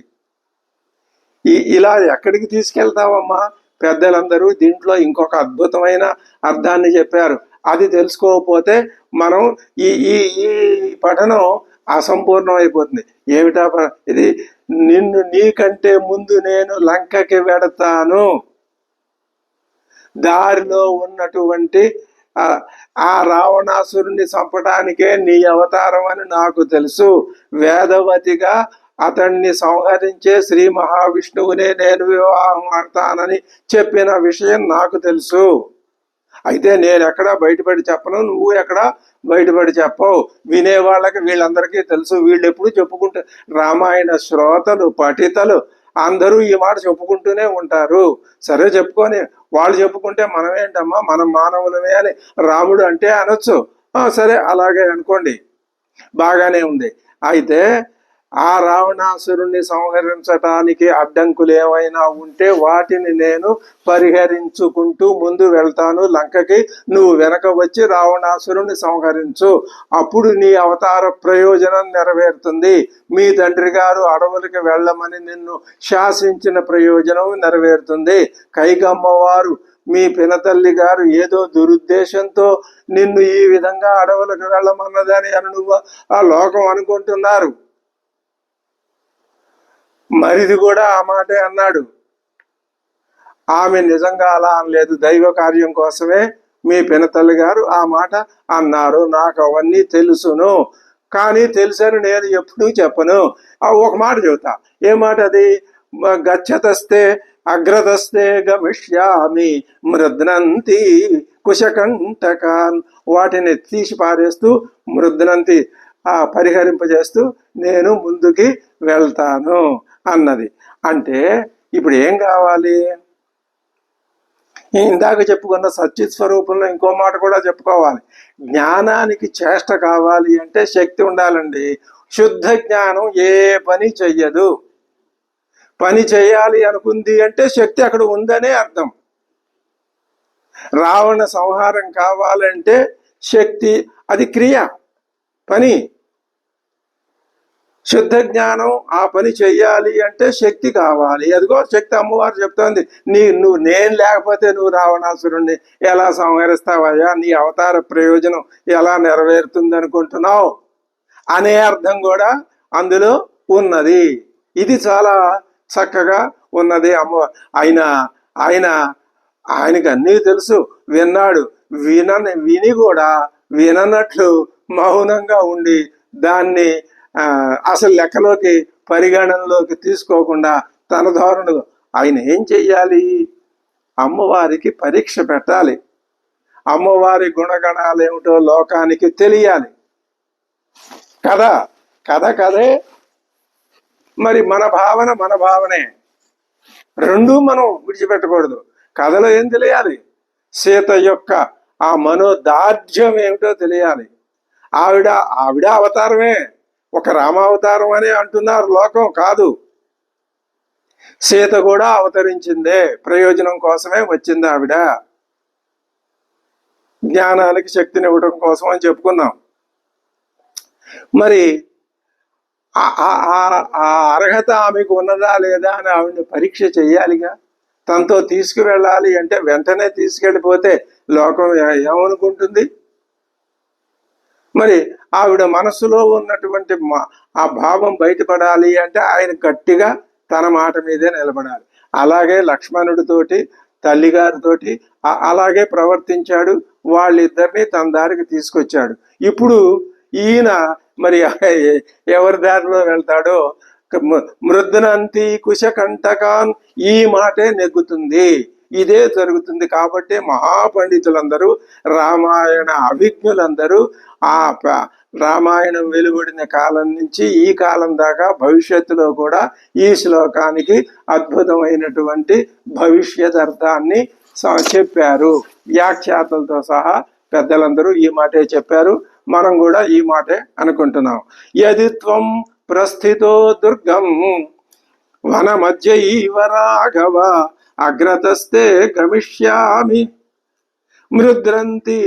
ఇలా ఎక్కడికి తీసుకెళ్తావమ్మా? పెద్దలందరూ దీంట్లో ఇంకొక అద్భుతమైన అర్థాన్ని చెప్పారు. అది తెలుసుకోకపోతే మనం ఈ ఈ ఈ పఠనం అసంపూర్ణం అయిపోతుంది. ఏమిటా ఇది? నిన్ను నీకంటే ముందు నేను లంకకి వెడతాను. దారిలో ఉన్నటువంటి ఆ రావణాసురుణ్ణి చంపడానికే నీ అవతారం అని నాకు తెలుసు. వేదవతిగా అతన్ని సంహరించే శ్రీ మహావిష్ణువునే నేను వివాహం ఆడతానని చెప్పిన విషయం నాకు తెలుసు. అయితే నేను ఎక్కడా బయటపడి చెప్పను, నువ్వు ఎక్కడా బయటపడి చెప్పవు. వినేవాళ్ళకి వీళ్ళందరికీ తెలుసు. వీళ్ళు ఎప్పుడు చెప్పుకుంటే రామాయణ శ్రోతలు పఠితలు అందరూ ఈ మాట చెప్పుకుంటూనే ఉంటారు. సరే చెప్పుకొని వాళ్ళు చెప్పుకుంటే మనమేంటమ్మా, మనం మానవులమే అని రాముడు అంటే అనొచ్చు. సరే అలాగే అనుకోండి, బాగానే ఉంది. అయితే ఆ రావణాసురుణ్ణి సంహరించటానికి అడ్డంకులు ఏమైనా ఉంటే వాటిని నేను పరిహరించుకుంటూ ముందు వెళ్తాను లంకకి. నువ్వు వెనక వచ్చి రావణాసురుణ్ణి సంహరించు. అప్పుడు నీ అవతార ప్రయోజనం నెరవేరుతుంది. మీ తండ్రి గారు అడవులకి వెళ్ళమని నిన్ను శాసించిన ప్రయోజనం నెరవేరుతుంది. కైకమ్మవారు మీ పినతల్లి గారు ఏదో దురుద్దేశంతో నిన్ను ఈ విధంగా అడవులకు వెళ్ళమన్నదని నువ్వు ఆ లోకం అనుకుంటున్నారు. మరిది కూడా ఆ మాటే అన్నాడు. ఆమె నిజంగా అలా అనలేదు, దైవ కార్యం కోసమే మీ పినతల్లి గారు ఆ మాట అన్నారు. నాకు అవన్నీ తెలుసును, కానీ తెలుసని నేను ఎప్పుడూ చెప్పను. ఒక మాట చెబుతా. ఏ మాట అది? గచ్చతస్తే అగ్రతస్తే గమిష్యామి మృద్నంతి కుశకంటకాన్. వాటిని తీసి పారేస్తూ మృద్నంతి పరిహరింపజేస్తూ నేను ముందుకి వెళ్తాను అన్నది. అంటే ఇప్పుడు ఏం కావాలి? ఇందాక చెప్పుకున్న సచ్చిత్ స్వరూపంలో ఇంకో మాట కూడా చెప్పుకోవాలి. జ్ఞానానికి చేష్ట కావాలి అంటే శక్తి ఉండాలండి. శుద్ధ జ్ఞానం ఏ పని చెయ్యదు. పని చేయాలి అనుకుంది అంటే శక్తి అక్కడ ఉందనే అర్థం. రావణ సంహారం కావాలంటే శక్తి, అది క్రియ, పని. శుద్ధ జ్ఞానం ఆ పని చెయ్యాలి అంటే శక్తి కావాలి. అదిగో శక్తి అమ్మవారు చెప్తోంది, నువ్వు నేను లేకపోతే నువ్వు రావణాసురుణ్ణి ఎలా సంహరిస్తావయ్యా, నీ అవతార ప్రయోజనం ఎలా నెరవేరుతుంది అనుకుంటున్నావు అనే అర్థం కూడా అందులో ఉన్నది. ఇది చాలా చక్కగా ఉన్నది. ఆయనకి అన్నీ తెలుసు, విన్నాడు. విని కూడా విననట్లు మౌనంగా ఉండి దాన్ని అసలు లెక్కలోకి పరిగణనలోకి తీసుకోకుండా తన ధోరణి. ఆయన ఏం చెయ్యాలి? అమ్మవారికి పరీక్ష పెట్టాలి. అమ్మవారి గుణగణాలు ఏమిటో లోకానికి తెలియాలి కదా. కథే. మరి మన భావనే. రెండూ మనం విడిచిపెట్టకూడదు. కథలో ఏం తెలియాలి? సీత యొక్క ఆ మనోదార్ఢ్యం ఏమిటో తెలియాలి. ఆవిడ అవతారమే, ఒక రామావతారం అని అంటున్నారు లోకం. కాదు, సీత కూడా అవతరించిందే, ప్రయోజనం కోసమే వచ్చింది ఆవిడ. జ్ఞానానికి శక్తిని ఇవ్వడం కోసం అని చెప్పుకున్నాం. మరి ఆ అర్హత ఆమెకు ఉన్నదా లేదా అని ఆవిడని పరీక్ష చెయ్యాలిగా. తనతో తీసుకువెళ్ళాలి అంటే వెంటనే తీసుకెళ్ళిపోతే లోకం ఏమనుకుంటుంది? మరి ఆవిడ మనసులో ఉన్నటువంటి ఆ భావం బయటపడాలి అంటే ఆయన గట్టిగా తన మాట మీదే నిలబడాలి. అలాగే లక్ష్మణుడితోటి, తల్లిగారితోటి అలాగే ప్రవర్తించాడు. వాళ్ళిద్దరిని తన దారికి తీసుకొచ్చాడు. ఇప్పుడు ఈయన మరి ఎవరి దారిలో వెళ్తాడో, మృద్నంతి కుశకంటకాన్, ఈ మాటే నెగ్గుతుంది. ఇదే జరుగుతుంది. కాబట్టి మహాపండితులందరూ, రామాయణ అభిజ్ఞులందరూ ఆ రామాయణం వెలువడిన కాలం నుంచి ఈ కాలం దాకా భవిష్యత్తులో కూడా ఈ శ్లోకానికి అద్భుతమైనటువంటి భవిష్యదర్థాన్ని చెప్పారు. వ్యాఖ్యాతలతో సహా పెద్దలందరూ ఈ మాటే చెప్పారు. మనం కూడా ఈ మాటే అనుకుంటున్నాం. యదిత్వం ప్రస్థితో దుర్గం వన మధ్య రాఘవ అగ్రతస్తే గమిష్యామి మృద్రంతి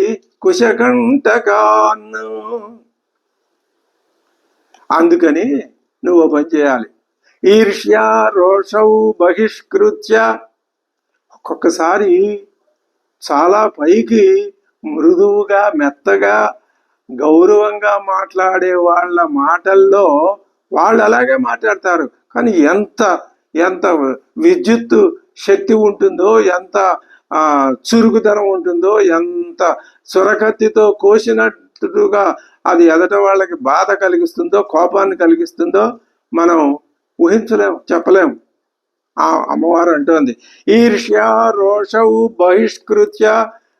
కుశకంటకాన్. అందుకని నువ్వు పని చేయాలి. ఈర్ష్యా రోషౌ బహిష్కృత్య. ఒక్కొక్కసారి చాలా పైకి మృదువుగా, మెత్తగా, గౌరవంగా మాట్లాడే వాళ్ళ మాటల్లో వాళ్ళు అలాగే మాట్లాడతారు. కానీ ఎంత విద్యుత్తు శక్తి ఉంటుందో, ఎంత చురుకుదనం ఉంటుందో, ఎంత చురకత్తితో కోసినట్టుగా అది ఎదట వాళ్ళకి బాధ కలిగిస్తుందో, కోపాన్ని కలిగిస్తుందో మనం ఊహించలేం, చెప్పలేం. ఆ అమ్మవారు అంటోంది, ఈర్ష్య రోషవు బహిష్కృత్య.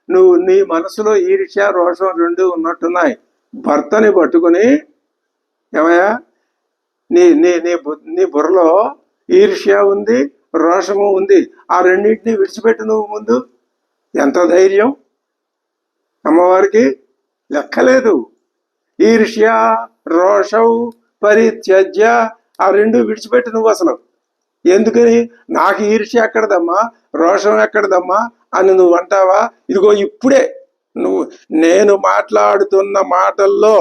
నువ్వు నీ మనసులో ఈర్ష్య రోషం రెండు ఉన్నట్టున్నాయి. భర్తని పట్టుకుని, ఏమయ్యా నీ నీ నీ బుర్రలో ఈర్ష్య ఉంది, రోషము ఉంది, ఆ రెండింటినీ విడిచిపెట్టు నువ్వు ముందు. ఎంత ధైర్యం అమ్మవారికి లెక్కలేదు. ఈర్ష్య రోషౌ పరిత్యజ్య, ఆ రెండు విడిచిపెట్టు నువ్వు. అసలు ఎందుకని? నాకు ఈర్ష్య ఎక్కడదమ్మా, రోషం ఎక్కడదమ్మా అని నువ్వు అంటావా? ఇదిగో ఇప్పుడే నువ్వు నేను మాట్లాడుతున్న మాటల్లో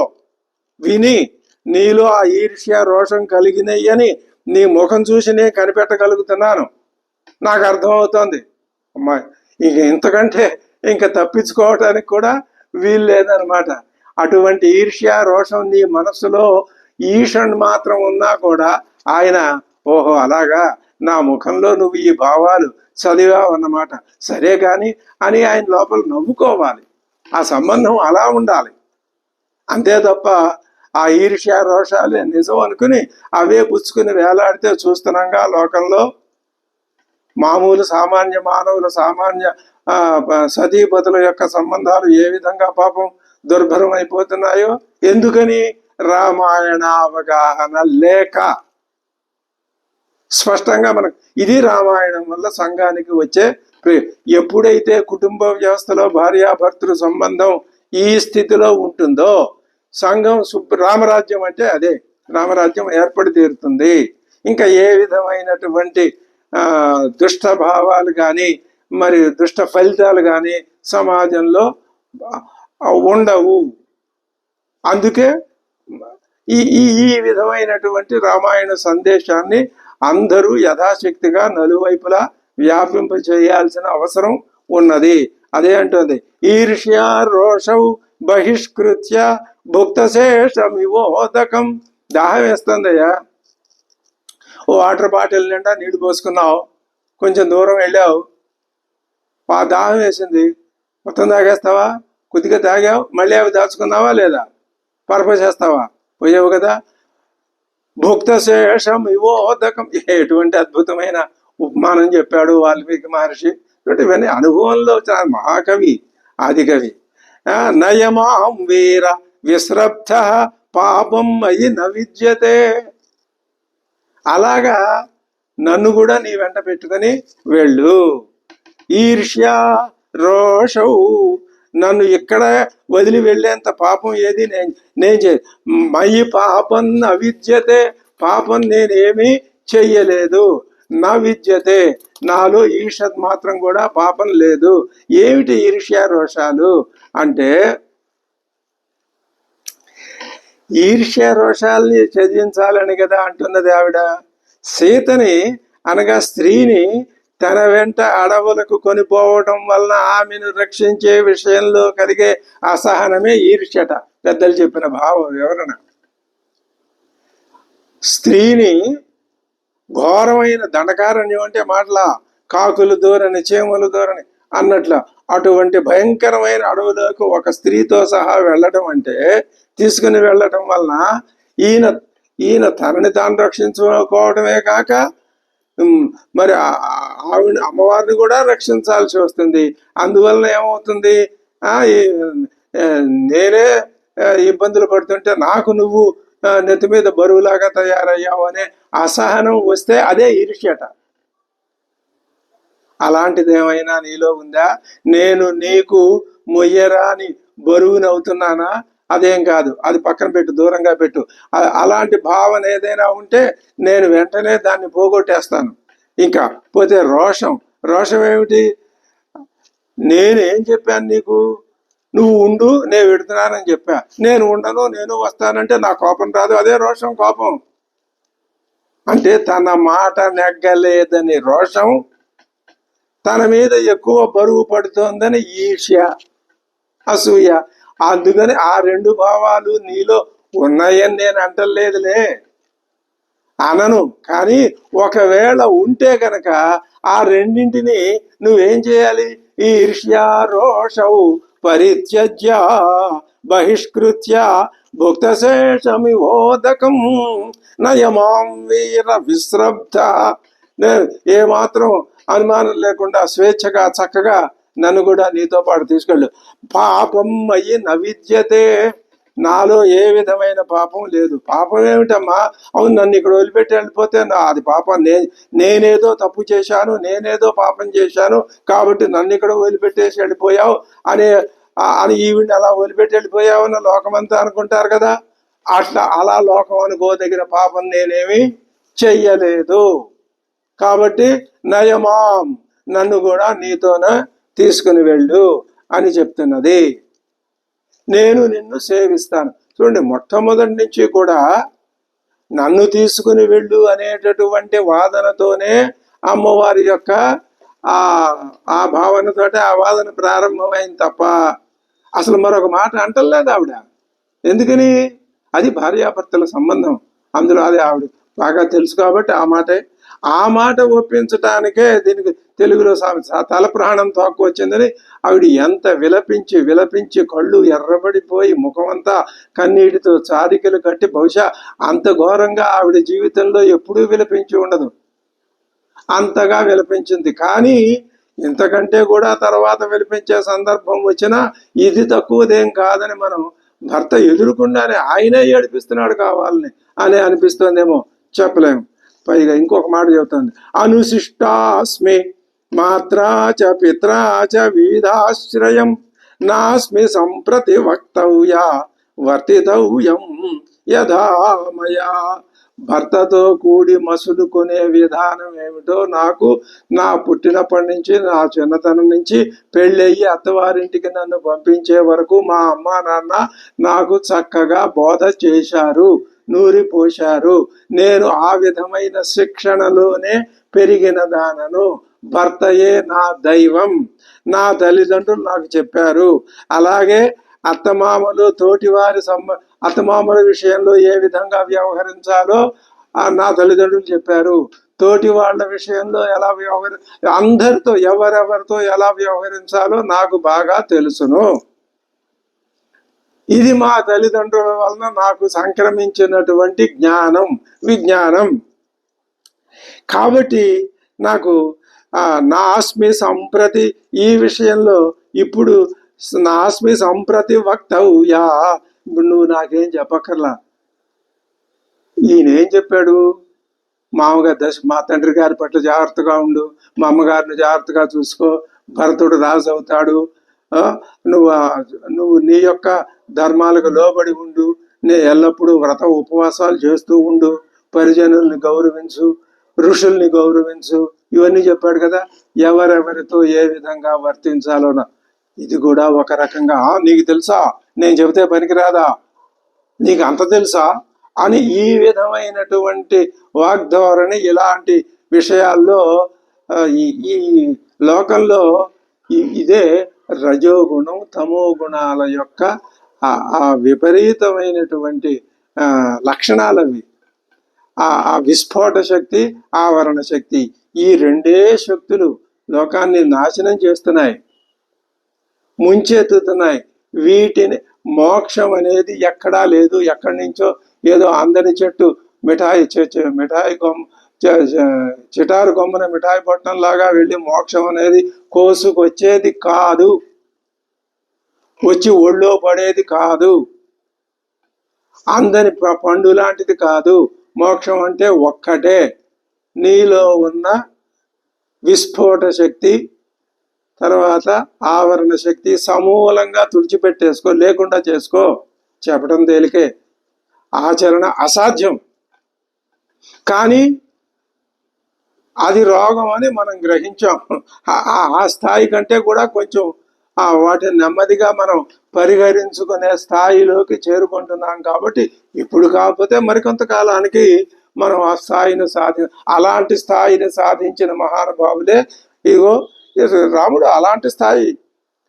విని నీలో ఆ ఈర్ష్య రోషం కలిగినయ్యని నీ ముఖం చూసి నేను కనిపెట్టగలుగుతున్నాను. నాకు అర్థమవుతోంది. అమ్మా, ఇంతకంటే ఇంకా తప్పించుకోవటానికి కూడా వీలు లేదనమాట. అటువంటి ఈర్ష్య రోషం నీ మనస్సులో ఈషణ్ మాత్రం ఉన్నా కూడా ఆయన, ఓహో అలాగా, నా ముఖంలో నువ్వు ఈ భావాలు చదివావు అన్నమాట. సరే కానీ అని ఆయన లోపల నవ్వుకోవాలి. ఆ సంబంధం అలా ఉండాలి. అంతే తప్ప ఆ ఈర్ష్య రోషాలే నిజం అనుకుని అవే పుచ్చుకుని వేలాడితే చూస్తున్నాగా లోకంలో మామూలు సామాన్య మానవుల సామాన్య సతీపతుల యొక్క సంబంధాలు ఏ విధంగా పాపం దుర్భరం అయిపోతున్నాయో. ఎందుకని? రామాయణ అవగాహన లేక. స్పష్టంగా మనకు ఇది రామాయణం వల్ల సంఘానికి వచ్చే ఎప్పుడైతే కుటుంబ వ్యవస్థలో భార్యాభర్తృ సంబంధం ఈ స్థితిలో ఉంటుందో సంఘం రామరాజ్యం అంటే అదే, రామరాజ్యం ఏర్పడి తీరుతుంది. ఇంకా ఏ విధమైనటువంటి దుష్ట భావాలు కానీ మరి దుష్ట ఫలితాలు కానీ సమాజంలో ఉండవు. అందుకే ఈ ఈ విధమైనటువంటి రామాయణ సందేశాన్ని అందరూ యథాశక్తిగా నలువైపులా వ్యాపింప చేయాల్సిన అవసరం ఉన్నది. అదే అంటుంది, ఈర్ష్య రోషౌ బహిష్కృత్య భుక్తశేషమివోదకం. దాహం వేస్తుందయ్యా, ఓ వాటర్ బాటిల్ నిండా నీళ్లు పోసుకున్నావు, కొంచెం దూరం వెళ్ళావు, ఆ దాహం వేసింది, మొత్తం తాగేస్తావా? కొద్దిగా తాగావు, మళ్ళీ అవి దాచుకున్నావా లేదా? పరపచేస్తావా? పోయావు కదా. భుక్తశేషం ఇవోదకం. ఎటువంటి అద్భుతమైన ఉపమానం చెప్పాడు వాల్మీకి మహర్షి. ఇవన్నీ అనుభవంలో మహాకవి, ఆదికవి. నయమాం వీర విశ్రబ్ధ పాపం అయి న విద్యతే. అలాగా నన్ను కూడా నీ వెంట పెట్టుకొని వెళ్ళు. ఈర్ష్య రోషౌ, నన్ను ఇక్కడ వదిలి వెళ్ళేంత పాపం ఏది నేను మయి పాపం అవిద్యతే. పాపం నేనేమీ చెయ్యలేదు. నా విద్యతే, నాలో ఈర్ష్య మాత్రం కూడా పాపం లేదు. ఏమిటి ఈర్ష్య రోషాలు అంటే, ఈర్ష్య రోషాలని చదివించాలని కదా అంటున్నది ఆవిడ. సీతని అనగా స్త్రీని తన వెంట అడవులకు కొనిపోవటం వలన ఆమెను రక్షించే విషయంలో కలిగే అసహనమే ఈర్ష్యట. పెద్దలు చెప్పిన భావ వివరణ. స్త్రీని ఘోరమైన దండకారణ్యం అంటే మాటల కాకులు దూరని చీమలు దూరని అన్నట్ల అటువంటి భయంకరమైన అడవులకు ఒక స్త్రీతో సహా వెళ్ళటం అంటే, తీసుకుని వెళ్ళటం వలన ఈయన తనని తాను రక్షించుకోవడమే కాక మరి ఆవిడ అమ్మవారిని కూడా రక్షించాల్సి వస్తుంది. అందువలన ఏమవుతుంది, నేనే ఇబ్బందులు పడుతుంటే నాకు నువ్వు నెత్తి మీద బరువులాగా తయారయ్యావు అనే అసహనం వస్తే అదే ఈర్ష్యట. అలాంటిది ఏమైనా నీలో ఉందా? నేను నీకు మొయ్యరాని బరువునవుతున్నానా? అదేం కాదు, అది పక్కన పెట్టు, దూరంగా పెట్టు. అలాంటి భావన ఏదైనా ఉంటే నేను వెంటనే దాన్ని పోగొట్టేస్తాను. ఇంకా పోతే రోషం. రోషం ఏమిటి? నేనేం చెప్పాను నీకు? నువ్వు ఉండు, నేను పెడుతున్నానని చెప్పా. నేను ఉండను, నేను వస్తానంటే నా కోపం రాదు. అదే రోషం, కోపం. అంటే తన మాట నెగ్గలేదని రోషం, తన మీద ఎక్కువ బరువు పడుతోందని ఈర్ష్య, అసూయ. అందుకని ఆ రెండు భావాలు నీలో ఉన్నాయని నేను అంటలేదులే, అనను. కానీ ఒకవేళ ఉంటే కనుక ఆ రెండింటిని నువ్వేం చేయాలి? ఈర్ష్య రోషౌ పరిత్యజ్య బహిష్కృత్య భుక్తశేషమివోదకం నయమాం వీర విశ్రబ్ధ. ఏమాత్రం అనుమానం లేకుండా స్వేచ్ఛగా చక్కగా నన్ను కూడా నీతో పాటు తీసుకెళ్ళు. పాపం అయ్యి నవిద్యతే, నాలో ఏ విధమైన పాపం లేదు. పాపం ఏమిటమ్మా? అవును, నన్ను ఇక్కడ వదిలిపెట్టి వెళ్ళిపోతే అది పాపం. నేనేదో తప్పు చేశాను, నేనేదో పాపం చేశాను కాబట్టి నన్ను ఇక్కడ వదిలిపెట్టేసి వెళ్ళిపోయావు అని ఈవిడ్ని అలా వదిలిపెట్టి వెళ్ళిపోయావు అని లోకమంతా అనుకుంటారు కదా. అలా లోకం అనుకోదగిన పాపం నేనేమి చెయ్యలేదు. కాబట్టి నయమాం, నన్ను కూడా నీతోనే తీసుకుని వెళ్ళు అని చెప్తున్నది. నేను నిన్ను సేవిస్తాను. చూడండి, మొట్టమొదటి నుంచి కూడా నన్ను తీసుకుని వెళ్ళు అనేటటువంటి వాదనతోనే అమ్మవారి యొక్క ఆ భావనతోటే ఆ వాదన ప్రారంభమైంది తప్ప అసలు మరొక మాట అంటలేదు ఆవిడ. ఎందుకని? అది భార్యాభర్తల సంబంధం. అందులో అది ఆవిడ బాగా తెలుసు కాబట్టి ఆ మాటే. ఆ మాట ఒప్పించటానికే దీనికి తెలుగులో తల ప్రాణం తోక్కు వచ్చిందని ఆవిడ ఎంత విలపించి విలపించి కళ్ళు ఎర్రబడిపోయి ముఖమంతా కన్నీటితో చారికలు కట్టి బహుశా అంత ఘోరంగా ఆవిడ జీవితంలో ఎప్పుడూ విలపించి ఉండదు, అంతగా విలపించింది. కానీ ఇంతకంటే కూడా తర్వాత విలపించే సందర్భం వచ్చినా ఇది తక్కువదేం కాదని మనం భర్త ఎదురుకుండానే ఆయనే ఏడిపిస్తున్నాడు కావాలని అని అనిపిస్తుందేమో, చెప్పలేము. పైగా ఇంకొక మాట చెబుతుంది, అనుశిష్టాస్మి మాత్రా చ పిత్రా చ వివిధాశ్రయం నాస్మి సంప్రతి వక్తవ్య వర్తితవ్యం యథామయా. భర్తతో కూడి మసులుకునే విధానం ఏమిటో నాకు నా పుట్టినప్పటి నుంచి, నా చిన్నతనం నుంచి పెళ్ళయ్యి అత్తవారింటికి నన్ను పంపించే వరకు మా అమ్మ నాన్న నాకు చక్కగా బోధ చేశారు, నూరి పోశారు. నేను ఆ విధమైన శిక్షణలోనే పెరిగిన దానను. భర్తయే నా దైవం, నా తల్లిదండ్రులు నాకు చెప్పారు. అలాగే అత్తమామలు తోటివారి అత్తమామల విషయంలో ఏ విధంగా వ్యవహరించాలో నా తల్లిదండ్రులు చెప్పారు. తోటి వాళ్ళ విషయంలో ఎలా అందరితో ఎవరెవరితో ఎలా వ్యవహరించాలో నాకు బాగా తెలుసును. ఇది మా తల్లిదండ్రుల వలన నాకు సంక్రమించినటువంటి జ్ఞానం, విజ్ఞానం. కాబట్టి నాకు నాస్మి సంప్రతి ఈ విషయంలో ఇప్పుడు నాస్మి సంప్రతి వక్తవ్యా. ఇప్పుడు నువ్వు నాకేం చెప్పక్కర్లా. ఈయనేం చెప్పాడు, మామగారు మా తండ్రి గారి పట్ల జాగ్రత్తగా ఉండు, మా అమ్మగారిని జాగ్రత్తగా చూసుకో, భరతుడు రాజు అవుతాడు, నువ్వు నీ యొక్క ధర్మాలకు లోబడి ఉండు, నే ఎల్లప్పుడూ వ్రత ఉపవాసాలు చేస్తూ ఉండు, పరిజనుల్ని గౌరవించు, ఋషుల్ని గౌరవించు, ఇవన్నీ చెప్పాడు కదా. ఎవరెవరితో ఏ విధంగా వర్తించాలోనా ఇది కూడా ఒక రకంగా, నీకు తెలుసా, నేను చెబితే పనికిరాదా, నీకు అంత తెలుసా అని ఈ విధమైనటువంటి వాగ్ధోరణి ఇలాంటి విషయాల్లో ఈ లోకంలో ఇదే రజోగుణం తమో గుణాల యొక్క ఆ విపరీతమైనటువంటి లక్షణాలవి. ఆ విస్ఫోట శక్తి, ఆవరణ శక్తి, ఈ రెండే శక్తులు లోకాన్ని నాశనం చేస్తున్నాయి, ముంచెత్తుతున్నాయి. వీటిని మోక్షం అనేది ఎక్కడా లేదు. ఎక్కడి నుంచో ఏదో అందరి చెట్టు మిఠాయి కొమ్మ చిటారు కొమ్మన మిఠాయి పట్టణం లాగా వెళ్ళి మోక్షం అనేది కోసుకొచ్చేది కాదు, వచ్చి ఒళ్ళో పడేది కాదు, అందని పండు లాంటిది కాదు. మోక్షం అంటే ఒక్కటే, నీలో ఉన్న విస్ఫోట శక్తి తర్వాత ఆవరణ శక్తి సమూలంగా తుడిచిపెట్టేసుకో, లేకుండా చేసుకో. చెప్పడం తేలికే, ఆచరణ అసాధ్యం. కానీ అది రోగం అని మనం గ్రహించాం. ఆ స్థాయి కంటే కూడా కొంచెం వాటిని నెమ్మదిగా మనం పరిహరించుకునే స్థాయిలోకి చేరుకుంటున్నాం. కాబట్టి ఇప్పుడు కాకపోతే మరికొంతకాలానికి మనం ఆ స్థాయిని అలాంటి స్థాయిని సాధించిన మహానుభావులే. ఇగో రాముడు అలాంటి స్థాయి,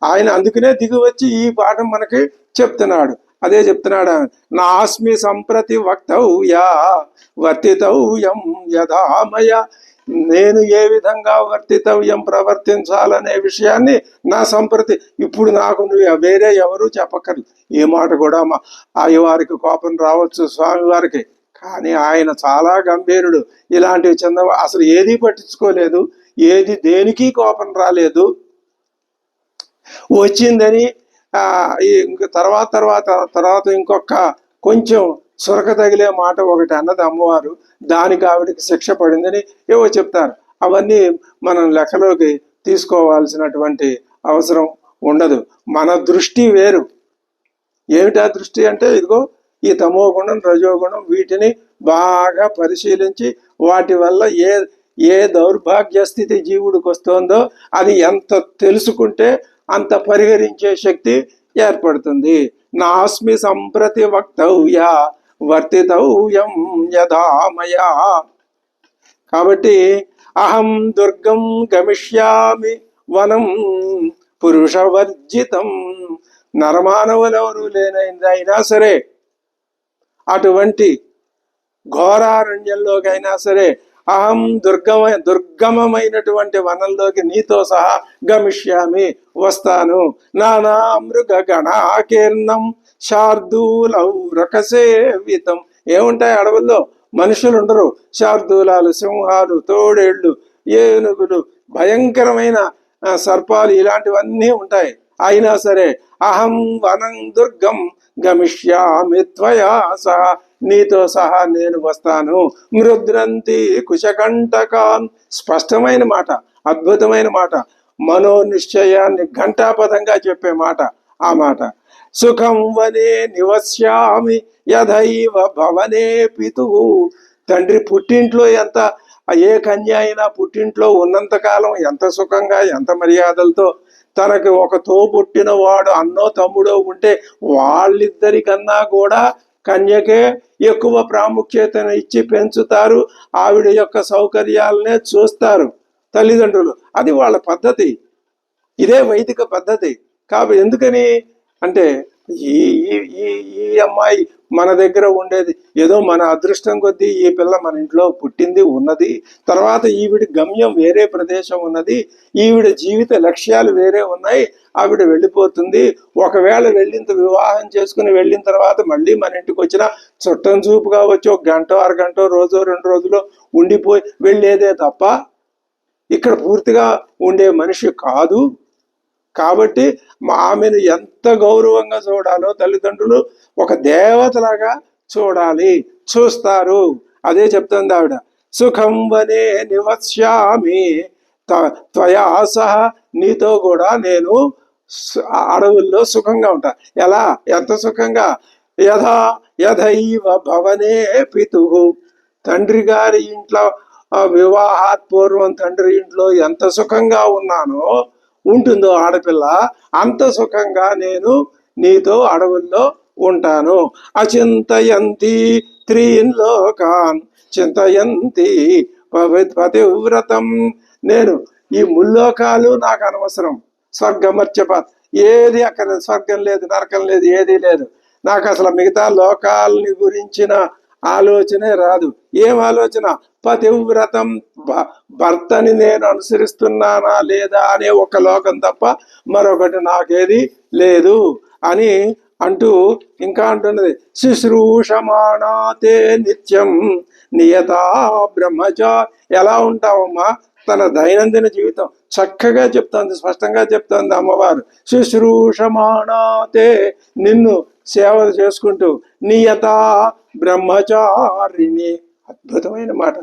ఆయన అందుకనే దిగి వచ్చి ఈ పాఠం మనకి చెప్తున్నాడు. అదే చెప్తున్నాడు, నాస్మి సంప్రతి వక్తవ్యా వర్తితవ్యం యథామయ. నేను ఏ విధంగా వర్తితవ్యం ప్రవర్తించాలనే విషయాన్ని నా సంప్రతి ఇప్పుడు నాకు వేరే ఎవరు చెప్పక్కర్లేదు. ఈ మాట కూడా మా అయ్యవారికి కోపం రావచ్చు, స్వామివారికి, కానీ ఆయన చాలా గంభీరుడు. ఇలాంటివి చిన్న అసలు ఏదీ పట్టించుకోలేదు, ఏది దేనికి కోపం రాలేదు. వచ్చిందని తర్వాత ఇంకొక కొంచెం సురక తగిలే మాట ఒకటి అన్నది అమ్మవారు, దానికి ఆవిడకి శిక్ష పడిందని ఏవో చెప్తారు. అవన్నీ మనం లెక్కలోకి తీసుకోవాల్సినటువంటి అవసరం ఉండదు. మన దృష్టి వేరు. ఏమిటా దృష్టి అంటే, ఇదిగో ఈ తమో గుణం రజోగుణం వీటిని బాగా పరిశీలించి వాటి వల్ల ఏ దౌర్భాగ్య స్థితి జీవుడికి వస్తుందో అది ఎంత తెలుసుకుంటే అంత పరిహరించే శక్తి ఏర్పడుతుంది. నాస్మి సంప్రతి వక్తవ్య వర్తితవ్యం యథామయా. కాబట్టి అహం దుర్గం గమిష్యామి వనం పురుషవర్జితం. నరమానవులెవరు లేనైనా సరే, అటువంటి ఘోరారణ్యంలోకైనా సరే అహం దుర్గమమైనటువంటి వనంలోకి నీతో సహా గమిష్యామి, వస్తాను. నానా మృగ గణాకీర్ణం శార్దూలౌరకసేవితం. ఏముంటాయి అడవుల్లో? మనుషులు ఉండరు. శార్దూలాలు, సింహాలు, తోడేళ్లు, ఏనుగులు, భయంకరమైన సర్పాలు, ఇలాంటివన్నీ ఉంటాయి. అయినా సరే అహం వనం దుర్గం గమిష్యామి త్వయా సహా, నీతో సహా నేను వస్తాను. మృద్రంతి కుశకంటకాన్. స్పష్టమైన మాట, అద్భుతమైన మాట, మనోనిశ్చయాన్ని ఘంటాపదంగా చెప్పే మాట ఆ మాట. సుఖం వనే నివస్యామి యథైవ భవనే పితుః. తండ్రి పుట్టింట్లో ఎంత, ఏ కన్య అయినా పుట్టింట్లో ఉన్నంతకాలం ఎంత సుఖంగా, ఎంత మర్యాదలతో, తనకి ఒక తోబుట్టిన వాడు అన్నో తమ్ముడో ఉంటే వాళ్ళిద్దరికన్నా కూడా కన్యకే ఎక్కువ ప్రాముఖ్యతను ఇచ్చి పెంచుతారు. ఆవిడ యొక్క సౌకర్యాలనే చూస్తారు తల్లిదండ్రులు. అది వాళ్ళ పద్ధతి. ఇదే వైదిక పద్ధతి. కాబట్టి ఎందుకని అంటే ఈ ఈ ఈ అమ్మాయి మన దగ్గర ఉండేది ఏదో మన అదృష్టం కొద్దీ ఈ పిల్ల మన ఇంట్లో పుట్టింది, ఉన్నది. తర్వాత ఈవిడ గమ్యం వేరే ప్రదేశం ఉన్నది, ఈవిడ జీవిత లక్ష్యాలు వేరే ఉన్నాయి. ఆవిడ వెళ్ళిపోతుంది. ఒకవేళ వివాహం చేసుకుని వెళ్ళిన తర్వాత మళ్ళీ మన ఇంటికి వచ్చిన చుట్టం చూపుగా వచ్చి ఒక గంట, అరగంట, రోజు, 2 రోజులు ఉండిపోయి వెళ్ళేదే తప్ప ఇక్కడ పూర్తిగా ఉండే మనిషి కాదు. కాబట్టి ఆమెను ఎంత గౌరవంగా చూడాలో తల్లిదండ్రులు ఒక దేవతలాగా చూడాలి, చూస్తారు. అదే చెప్తుంది ఆవిడ. సుఖం వనే నివస్యామి త్వయా సహ, నీతో కూడా నేను అడవుల్లో సుఖంగా ఉంటా. ఎలా? ఎంత సుఖంగా? యథైవ భవనే పితుః. తండ్రి గారి ఇంట్లో వివాహాత్ పూర్వం తండ్రి ఇంట్లో ఎంత సుఖంగా ఉన్నానో ఉంటుందో ఆడపిల్ల, అంత సుఖంగా నేను నీతో అడవుల్లో ఉంటాను. అచింతయంతి త్రీన్ లోకాన్ చింతయంతి పతివ్రతం. నేను ఈ ముల్లోకాలు నాకు అనవసరం. స్వర్గమర్చప ఏది అక్కడ, స్వర్గం లేదు, నరకం లేదు, ఏదీ లేదు. నాకు అసలు మిగతా లోకాలని గురించిన ఆలోచనే రాదు. ఏం ఆలోచన? పతివ్రతం, భర్తని నేను అనుసరిస్తున్నానా లేదా అనే ఒక లోకం తప్ప మరొకటి నాకేది లేదు అని అంటూ ఇంకా అంటున్నది. శుశ్రూషమాణాతే నిత్యం నియతా బ్రహ్మచారి. ఎలా ఉంటావమ్మా? తన దైనందిన జీవితం చక్కగా చెప్తోంది, స్పష్టంగా చెప్తోంది అమ్మవారు. శుశ్రూషమాణాతే, నిన్ను సేవలు చేసుకుంటూ, నియత బ్రహ్మచారిణి. అద్భుతమైన మాట.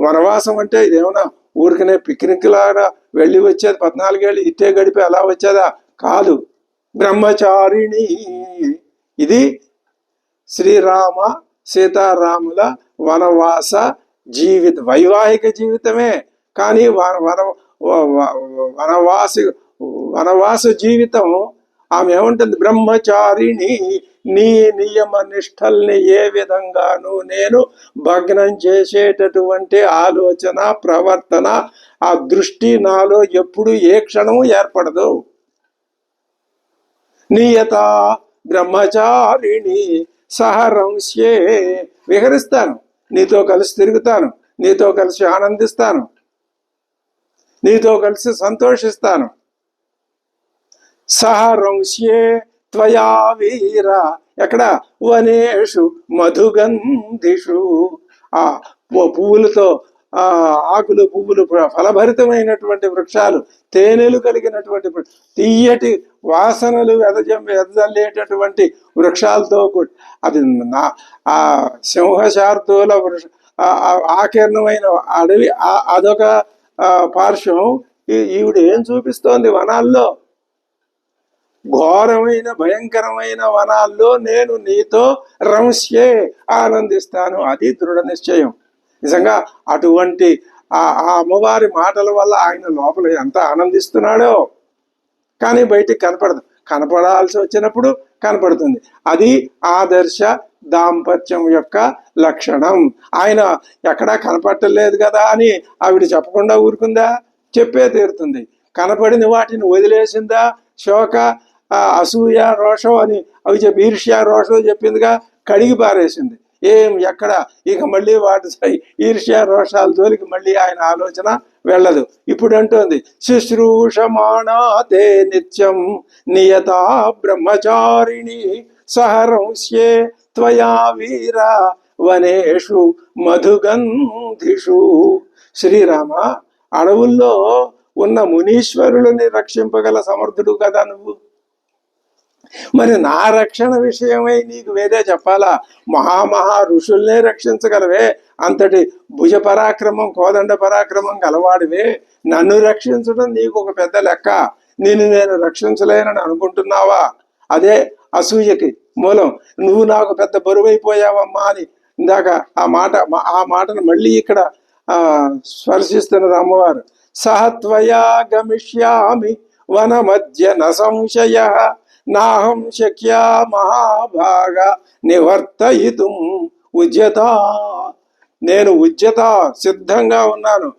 వనవాసం అంటే ఇదేమన్నా ఊరికనే పిక్నిక్ లాగా వెళ్ళి వచ్చేది, 14 ఏళ్ళు ఇట్టే గడిపి అలా వచ్చేదా? కాదు. బ్రహ్మచారిణి. ఇది శ్రీరామ సీతారాముల వనవాస జీవితం, వైవాహిక జీవితమే. కానీ వనవాస జీవితం ఆమె ఏముంటుంది? బ్రహ్మచారిణి. నీ నియమ నిష్టల్ని ఏ విధంగానూ నేను భగ్నం చేసేటటువంటి ఆలోచన, ప్రవర్తన, ఆ దృష్టి నాలో ఎప్పుడు ఏ క్షణము ఏర్పడదు. నియత బ్రహ్మచారిణి సహరంశ్యే. విహరిస్తాను, నీతో కలిసి తిరుగుతాను, నీతో కలిసి ఆనందిస్తాను, నీతో కలిసి సంతోషిస్తాను. సహరంశ్యే త్వయా వీర. ఎక్కడ? వనేషు మధుగంధిషు. ఆ పువ్వులతో, ఆకులు, పువ్వులు, ఫలభరితమైనటువంటి వృక్షాలు, తేనెలు కలిగినటువంటి, తీయటి వాసనలు వెదజల్లేటటువంటి వృక్షాలతో అది ఆ సింహశార్దూల ఆకీర్ణమైన అడవి, అదొక పార్శ్వం. ఈవిడ ఏం చూపిస్తోంది? వనాల్లో, ఘోరమైన భయంకరమైన వనాల్లో నేను నీతో రంశ్యే ఆనందిస్తాను. అది దృఢ నిశ్చయం. నిజంగా అటువంటి ఆ అమ్మవారి మాటల వల్ల ఆయన లోపల ఎంత ఆనందిస్తున్నాడో, కానీ బయటికి కనపడదు. కనపడాల్సి వచ్చినప్పుడు కనపడుతుంది. అది ఆదర్శ దాంపత్యం యొక్క లక్షణం. ఆయన ఎక్కడా కనపడలేదు కదా అని ఆవిడ చెప్పకుండా ఊరుకుందా? చెప్పే తీరుతుంది. కనపడిన వాటిని వదిలేసిందా? శోక, అసూయ, రోషం అని అవి ఈర్ష్య, రోషం చెప్పిందిగా, కడిగి పారేసింది. ఏం ఎక్కడ ఇక మళ్ళీ వాటి ఈర్ష్య రోషాల జోలికి మళ్ళీ ఆయన ఆలోచన వెళ్ళదు. ఇప్పుడు అంటోంది శుశ్రూషమాణాతే నిత్యం నియతా బ్రహ్మచారిణి సహరంస్యే త్వయా వీర వనేషు మధుగంధిషు. శ్రీరామ, అడవుల్లో ఉన్న మునీశ్వరులని రక్షింపగల సమర్థుడు కదా నువ్వు. మరి నా రక్షణ విషయమై నీకు వేరే చెప్పాలా? మహామహా ఋషుల్నే రక్షించగలవే, అంతటి భుజ పరాక్రమం కోదండ పరాక్రమం గలవాడివే, నన్ను రక్షించడం నీకు ఒక పెద్ద లెక్క. నేను రక్షించలేనని అనుకుంటున్నావా? అదే అసూయకి మూలం. నువ్వు నాకు పెద్ద బరువైపోయావమ్మా అని ఇందాక ఆ మాటను మళ్ళీ ఇక్కడ స్పర్శిస్తున్నది అమ్మవారు. సహత్వయా గమిష్యామి వన మధ్య న సంశయ నాహం శక్యా మహాభాగ నివర్తయితుం ఉద్యత. నేను ఉద్యత సిద్ధంగా ఉన్నాను.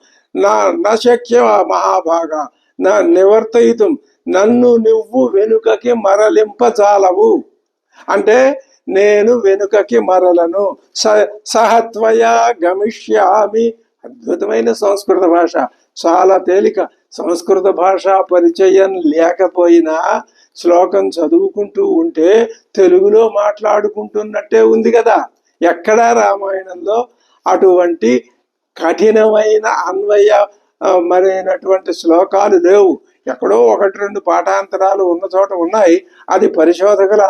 నా శక్య మహాభాగ నా నివర్తయితుం, నన్ను నువ్వు వెనుకకి మరలింపజాలవు. అంటే నేను వెనుకకి మరలను. సహత్వయా గమిష్యామి. అద్భుతమైన సంస్కృత భాష, చాలా తేలిక. సంస్కృత భాష పరిచయం లేకపోయినా శ్లోకం చదువుకుంటూ ఉంటే తెలుగులో మాట్లాడుకుంటున్నట్టే ఉంది కదా. ఎక్కడా రామాయణంలో అటువంటి కఠినమైన అన్వయ మరైనటువంటి శ్లోకాలు లేవు. ఎక్కడో ఒకటి రెండు పాఠాంతరాలు ఉన్న చోట ఉన్నాయి. అది పరిశోధకుల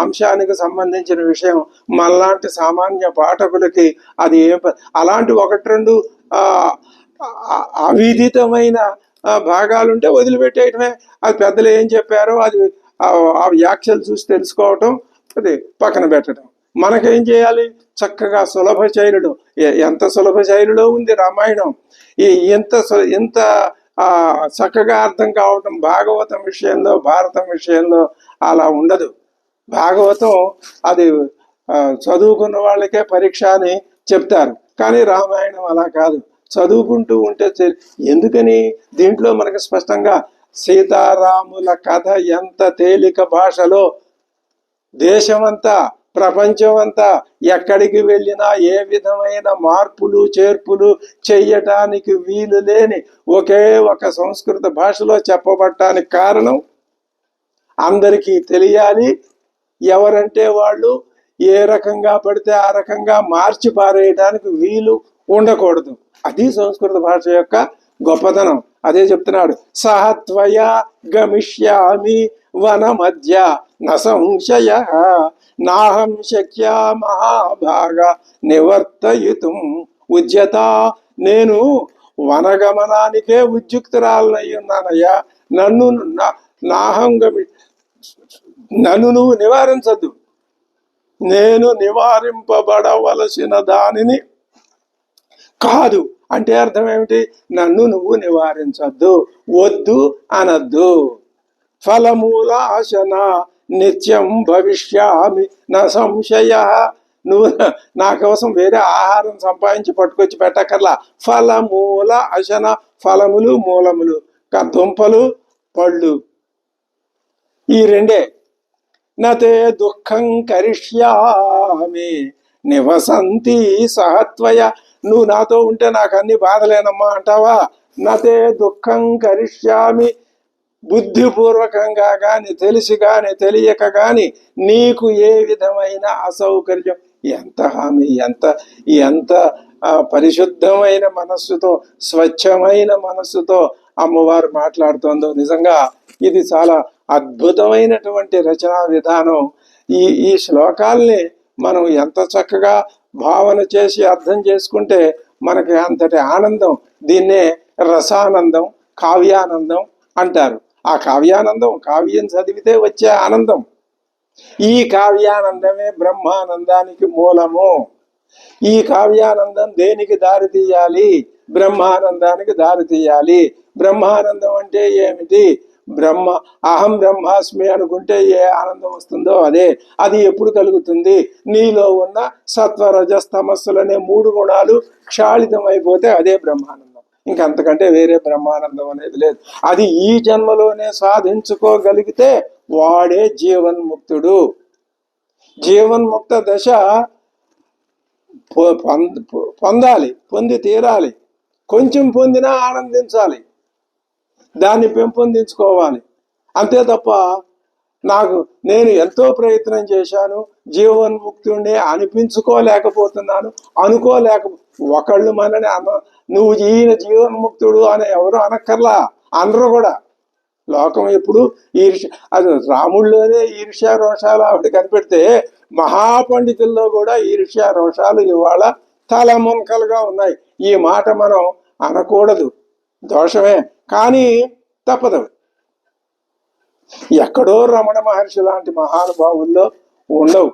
అంశానికి సంబంధించిన విషయం. మనలాంటి సామాన్య పాఠకులకి అది అలాంటి ఒకటి రెండు అవిదితమైన భాగాలుంటే వదిలిపెట్టేయటమే. అది పెద్దలు ఏం చెప్పారో అది ఆ వ్యాఖ్యలు చూసి తెలుసుకోవటం, అది పక్కన పెట్టడం. మనకేం చేయాలి? చక్కగా సులభ శైలిలో, ఎంత సులభ శైలిలో ఉంది రామాయణం, ఇంత చక్కగా అర్థం కావటం భాగవతం విషయంలో, భారతం విషయంలో అలా ఉండదు. భాగవతం అది చదువుకున్న వాళ్ళకే పరీక్ష అని చెప్తారు, కానీ రామాయణం అలా కాదు. చదువుకుంటూ ఉంటే ఎందుకని దీంట్లో మనకు స్పష్టంగా సీతారాముల కథ ఎంత తేలిక భాషలో దేశమంతా ప్రపంచం అంతా ఎక్కడికి వెళ్ళినా ఏ విధమైన మార్పులు చేర్పులు చెయ్యటానికి వీలు లేని ఒకే ఒక సంస్కృత భాషలో చెప్పబడటానికి కారణం అందరికీ తెలియాలి. ఎవరంటే వాళ్ళు ఏ రకంగా పడితే ఆ రకంగా మార్చి పారేయడానికి వీలు ఉండకూడదు. అది సంస్కృత భాష యొక్క గొప్పతనం. అదే చెప్తున్నాడు, సహత్వయా గమిష్యామి వన మధ్య న సంశయ నాహం శక్యా మహాభాగ నివర్తయితుం ఉద్యత. నేను వనగమనానికే ఉద్యుక్తురాలనై ఉన్నానయ్యా. నన్ను నువ్వు నివారించద్దు. నేను నివారింపబడవలసిన దానిని కాదు. అంటే అర్థం ఏమిటి? నన్ను నువ్వు నివారించద్దు, వద్దు అనద్దు. ఫలమూల ఆశన నిత్యం భవిష్యామి న సంశయ. నువ్వు నా కోసం వేరే ఆహారం సంపాదించి పట్టుకొచ్చి పెట్టకర్లా. ఫలమూల అశన, ఫలములు మూలములు, దుంపలు పళ్ళు, ఈ రెండే. నతే దుఃఖం కరిష్యామి నివసంతి సహత్వయ. నువ్వు నాతో ఉంటే నాకు అన్ని బాధలేనమ్మా అంటావా? నతే దుఃఖం కరిష్యామి. బుద్ధిపూర్వకంగా కానీ తెలిసి కానీ తెలియక కానీ నీకు ఏ విధమైన అసౌకర్యం, ఎంత హామీ, ఎంత పరిశుద్ధమైన మనస్సుతో, స్వచ్ఛమైన మనస్సుతో అమ్మవారు మాట్లాడుతోందో. నిజంగా ఇది చాలా అద్భుతమైనటువంటి రచనా విధానం. ఈ శ్లోకాల్ని మనం ఎంత చక్కగా భావన చేసి అర్థం చేసుకుంటే మనకి అంతటి ఆనందం. దీన్నే రసానందం, కావ్యానందం అంటారు. ఆ కావ్యానందం కావ్యం చదివితే వచ్చే ఆనందం. ఈ కావ్యానందమే బ్రహ్మానందానికి మూలము. ఈ కావ్యానందం దేనికి దారి తీయాలి? బ్రహ్మానందానికి దారి తీయాలి. బ్రహ్మానందం అంటే ఏమిటి? అహం బ్రహ్మాస్మి అనుకుంటే ఏ ఆనందం వస్తుందో అదే. అది ఎప్పుడు కలుగుతుంది? నీలో ఉన్న సత్వరజస్తమస్సులనే 3 గుణాలు క్షాళితం అయిపోతే అదే బ్రహ్మానందం. ఇంకంతకంటే వేరే బ్రహ్మానందం అనేది లేదు. అది ఈ జన్మలోనే సాధించుకోగలిగితే వాడే జీవన్ముక్తుడు. జీవన్ముక్త దశ పొందాలి, పొంది తీరాలి. కొంచెం పొందినా ఆనందించాలి, దాన్ని పెంపొందించుకోవాలి. అంతే తప్ప నేను ఎంతో ప్రయత్నం చేశాను, జీవన్ముక్తుడిని అనిపించుకోలేకపోతున్నాను, ఒకళ్ళు మనని నువ్వు ఈయన జీవన్ముక్తుడు అని ఎవరు అనక్కర్లా, అనరు కూడా. లోకం ఎప్పుడు అది రాముళ్ళలోనే ఈర్ష్య రోషాలు ఆవిడ కనిపెడితే మహాపండితుల్లో కూడా ఈర్ష్య రోషాలు ఇవాళ తలమునకలుగా ఉన్నాయి. ఈ మాట మనం అనకూడదు, దోషమే, కానీ తప్పదు. ఎక్కడో రమణ మహర్షి లాంటి మహానుభావుల్లో ఉండవు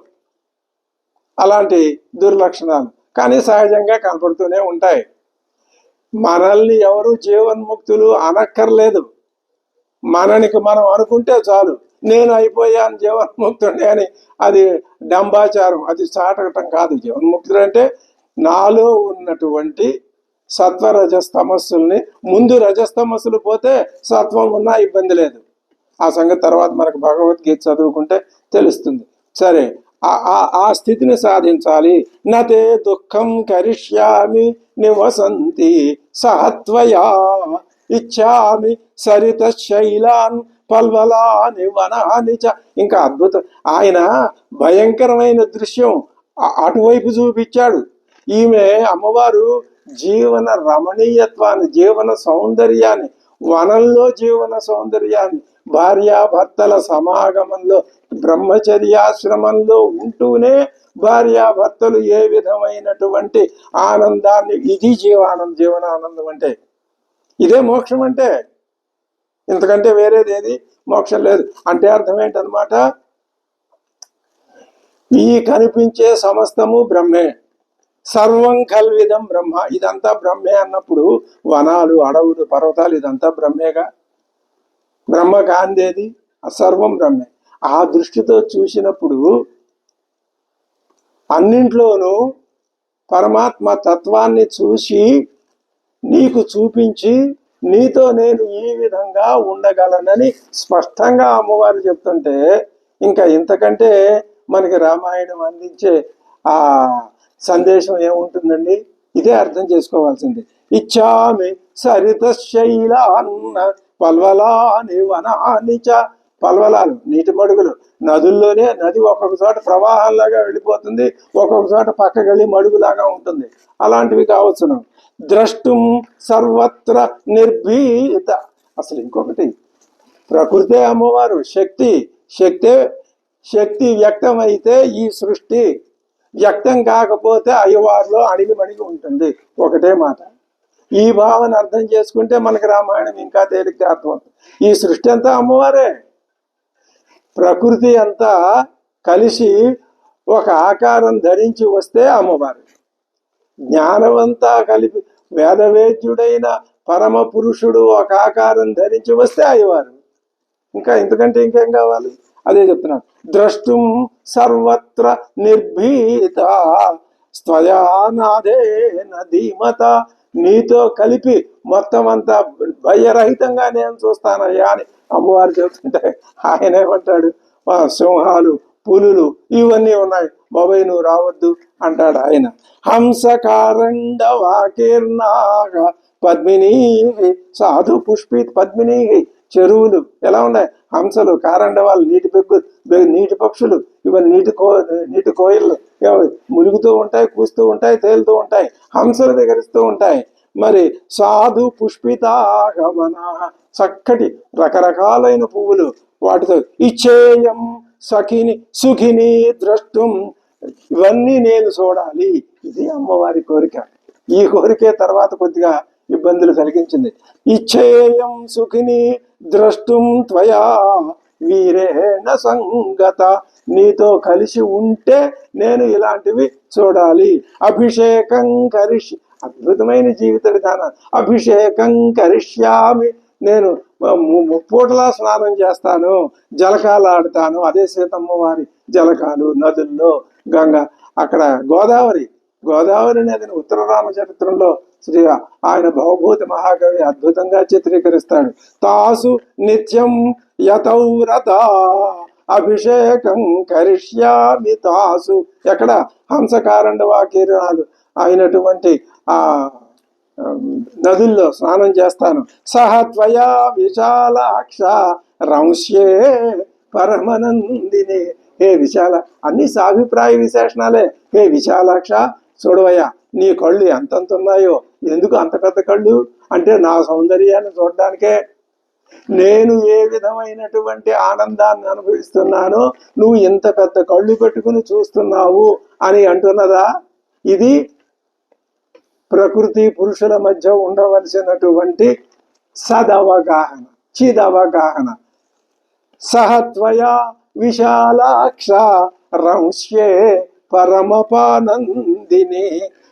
అలాంటి దుర్లక్షణాలు, కానీ సహజంగా కనపడుతూనే ఉంటాయి. మనల్ని ఎవరు జీవన్ముక్తులు అనక్కర్లేదు, మననికి మనం అనుకుంటే చాలు, నేను అయిపోయాను జీవన్ముక్తుడిని అని. అది డంబాచారం, అది చాటకటం కాదు. జీవన్ముక్తుడు అంటే నాలో ఉన్నటువంటి సత్వ రజస్తమస్సుల్ని, ముందు రజస్తమస్సులు పోతే సత్వం ఉన్నా ఇబ్బంది లేదు. ఆ సంగతి తర్వాత మనకు భగవద్గీత చదువుకుంటే తెలుస్తుంది. సరే, ఆ స్థితిని సాధించాలి. నతే దుఃఖం కరిష్యామి నివసంతి సహత్వయా ఇచ్చామి సరిత శైలాన్ పల్వలాని వనాని చ. ఇంకా అద్భుతం, ఆయన భయంకరమైన దృశ్యం అటువైపు చూపించాడు. ఈమె అమ్మవారు జీవన రమణీయత్వాన్ని, జీవన సౌందర్యాన్ని, వనంలో జీవన సౌందర్యాన్ని, భార్యాభర్తల సమాగమంలో, బ్రహ్మచర్యాశ్రమంలో ఉంటూనే భార్యాభర్తలు ఏ విధమైనటువంటి ఆనందాన్ని, ఇది జీవనానందం అంటే ఇదే మోక్షం. అంటే ఇంతకంటే వేరేది ఏది మోక్షం లేదు. అంటే అర్థం ఏంటనమాట, ఈ కనిపించే సమస్తము బ్రహ్మే, సర్వం కల్విదం బ్రహ్మ, ఇదంతా బ్రహ్మే అన్నప్పుడు వనాలు, అడవులు, పర్వతాలు ఇదంతా బ్రహ్మేగా. బ్రహ్మ కాందేది, సర్వం బ్రహ్మే. ఆ దృష్టితో చూసినప్పుడు అన్నింట్లోనూ పరమాత్మ తత్వాన్ని చూసి నీకు చూపించి, నీతో నేను ఈ విధంగా ఉండగలనని స్పష్టంగా అమ్మవారు చెప్తుంటే ఇంకా ఇంతకంటే మనకి రామాయణం అందించే ఆ సందేశం ఏముంటుందండి? ఇదే అర్థం చేసుకోవాల్సింది. ఇచ్చామి సరిత శైలాన్న పల్వలాని వనాని చ. పల్వలాలు నీటి మడుగులు, నదుల్లోనే నది ఒక్కొక్క చోట ప్రవాహంలాగా వెళ్ళిపోతుంది, ఒక్కొక్క చోట పక్కకెళ్ళి మడుగులాగా ఉంటుంది. అలాంటివి కావచ్చును. ద్రష్టుం సర్వత్ర నిర్భీత. అసలు ఇంకొకటి, ప్రకృతే అమ్మవారు, శక్తి వ్యక్తమైతే ఈ సృష్టి వ్యక్తం కాకపోతే అయ్యవారిలో అణిగిమణిగి ఉంటుంది. ఒకటే మాట. ఈ భావన అర్థం చేసుకుంటే మనకి రామాయణం ఇంకా తేలిగ్గా అర్థమవుతుంది. ఈ సృష్టి అంతా అమ్మవారే, ప్రకృతి అంతా కలిసి ఒక ఆకారం ధరించి వస్తే అమ్మవారు, జ్ఞానమంతా కలిపి వేదవేద్యుడైన పరమ పురుషుడు ఒక ఆకారం ధరించి వస్తే అయ్యవారు. ఇంకా ఇంతకంటే ఇంకేం కావాలి? అదే చెప్తున్నాను. ద్రష్టుం సర్వత్ర నిర్భీత స్వయానాదేన ధీమత. నీతో కలిపి మొత్తం అంతా భయరహితంగా నేను చూస్తానయ్యా అని అమ్మవారు చెబుతుంటే ఆయన ఏమంటాడు, సింహాలు, పులులు ఇవన్నీ ఉన్నాయి, బాబాయ్ నువ్వు రావద్దు అంటాడు ఆయన. హంసకారండ వాకీర్నాగ పద్మినీ సాధు పుష్పిత్. పద్మినీ చెరువులు ఎలా ఉన్నాయి, హంసలు, కారండవాళ్ళు, నీటి పక్షులు, ఇవన్నీ నీటి కోయిళ్ళు మురుగుతూ ఉంటాయి, కూస్తూ ఉంటాయి, తేలుతూ ఉంటాయి, హంసలు దగ్గరిస్తూ ఉంటాయి. మరి సాధు పుష్పితాగమన, చక్కటి రకరకాలైన పువ్వులు, వాటితో ఇచ్చేయం సుఖిని ద్రష్టం. ఇవన్నీ నేను చూడాలి, ఇది అమ్మవారి కోరిక. ఈ కోరికే తర్వాత కొద్దిగా ఇబ్బందులు కలిగించింది. ఇచ్చేయం సుఖిని ద్రష్టం త్వయా వీరేణ సంగత. నీతో కలిసి ఉంటే నేను ఇలాంటివి చూడాలి. అభిషేకం అద్భుతమైన జీవిత విధానం. అభిషేకం కరిష్యామి, నేను ముప్పూటలా స్నానం చేస్తాను, జలకాలు ఆడుతాను. అదే సీతమ్మ వారి జలకాలు, నదుల్లో గంగ, అక్కడ గోదావరి నదిని ఉత్తర రామచరిత్రంలో ఆయన భవభూతి మహాకవి అద్భుతంగా చిత్రీకరిస్తాడు. తాసు నిత్యం యతౌరత అభిషేకం కరిష్యామి తాసు. ఎక్కడ హంసకారండవా కిరణాలు అయినటువంటి ఆ నదుల్లో స్నానం చేస్తాను. సహత్వయా విశాలాక్ష రంశ్యే పరమనందిని. హే విశాల, అన్ని సాభిప్రాయ విశేషణాలే. హే విశాలాక్ష, చూడవయ్యా, నీ కళ్ళు ఎంతంత ఉన్నాయో. ఎందుకు అంత పెద్ద కళ్ళు అంటే నా సౌందర్యాన్ని చూడడానికే. నేను ఏ విధమైనటువంటి ఆనందాన్ని అనుభవిస్తున్నానో నువ్వు ఇంత పెద్ద కళ్ళు పెట్టుకుని చూస్తున్నావు అని అంటున్నదా? ఇది ప్రకృతి పురుషుల మధ్య ఉండవలసినటువంటి సదవగాహన, చిదవగాహన. సహత్వయా విశాలాక్ష రంశ్యే పరమపానందిని.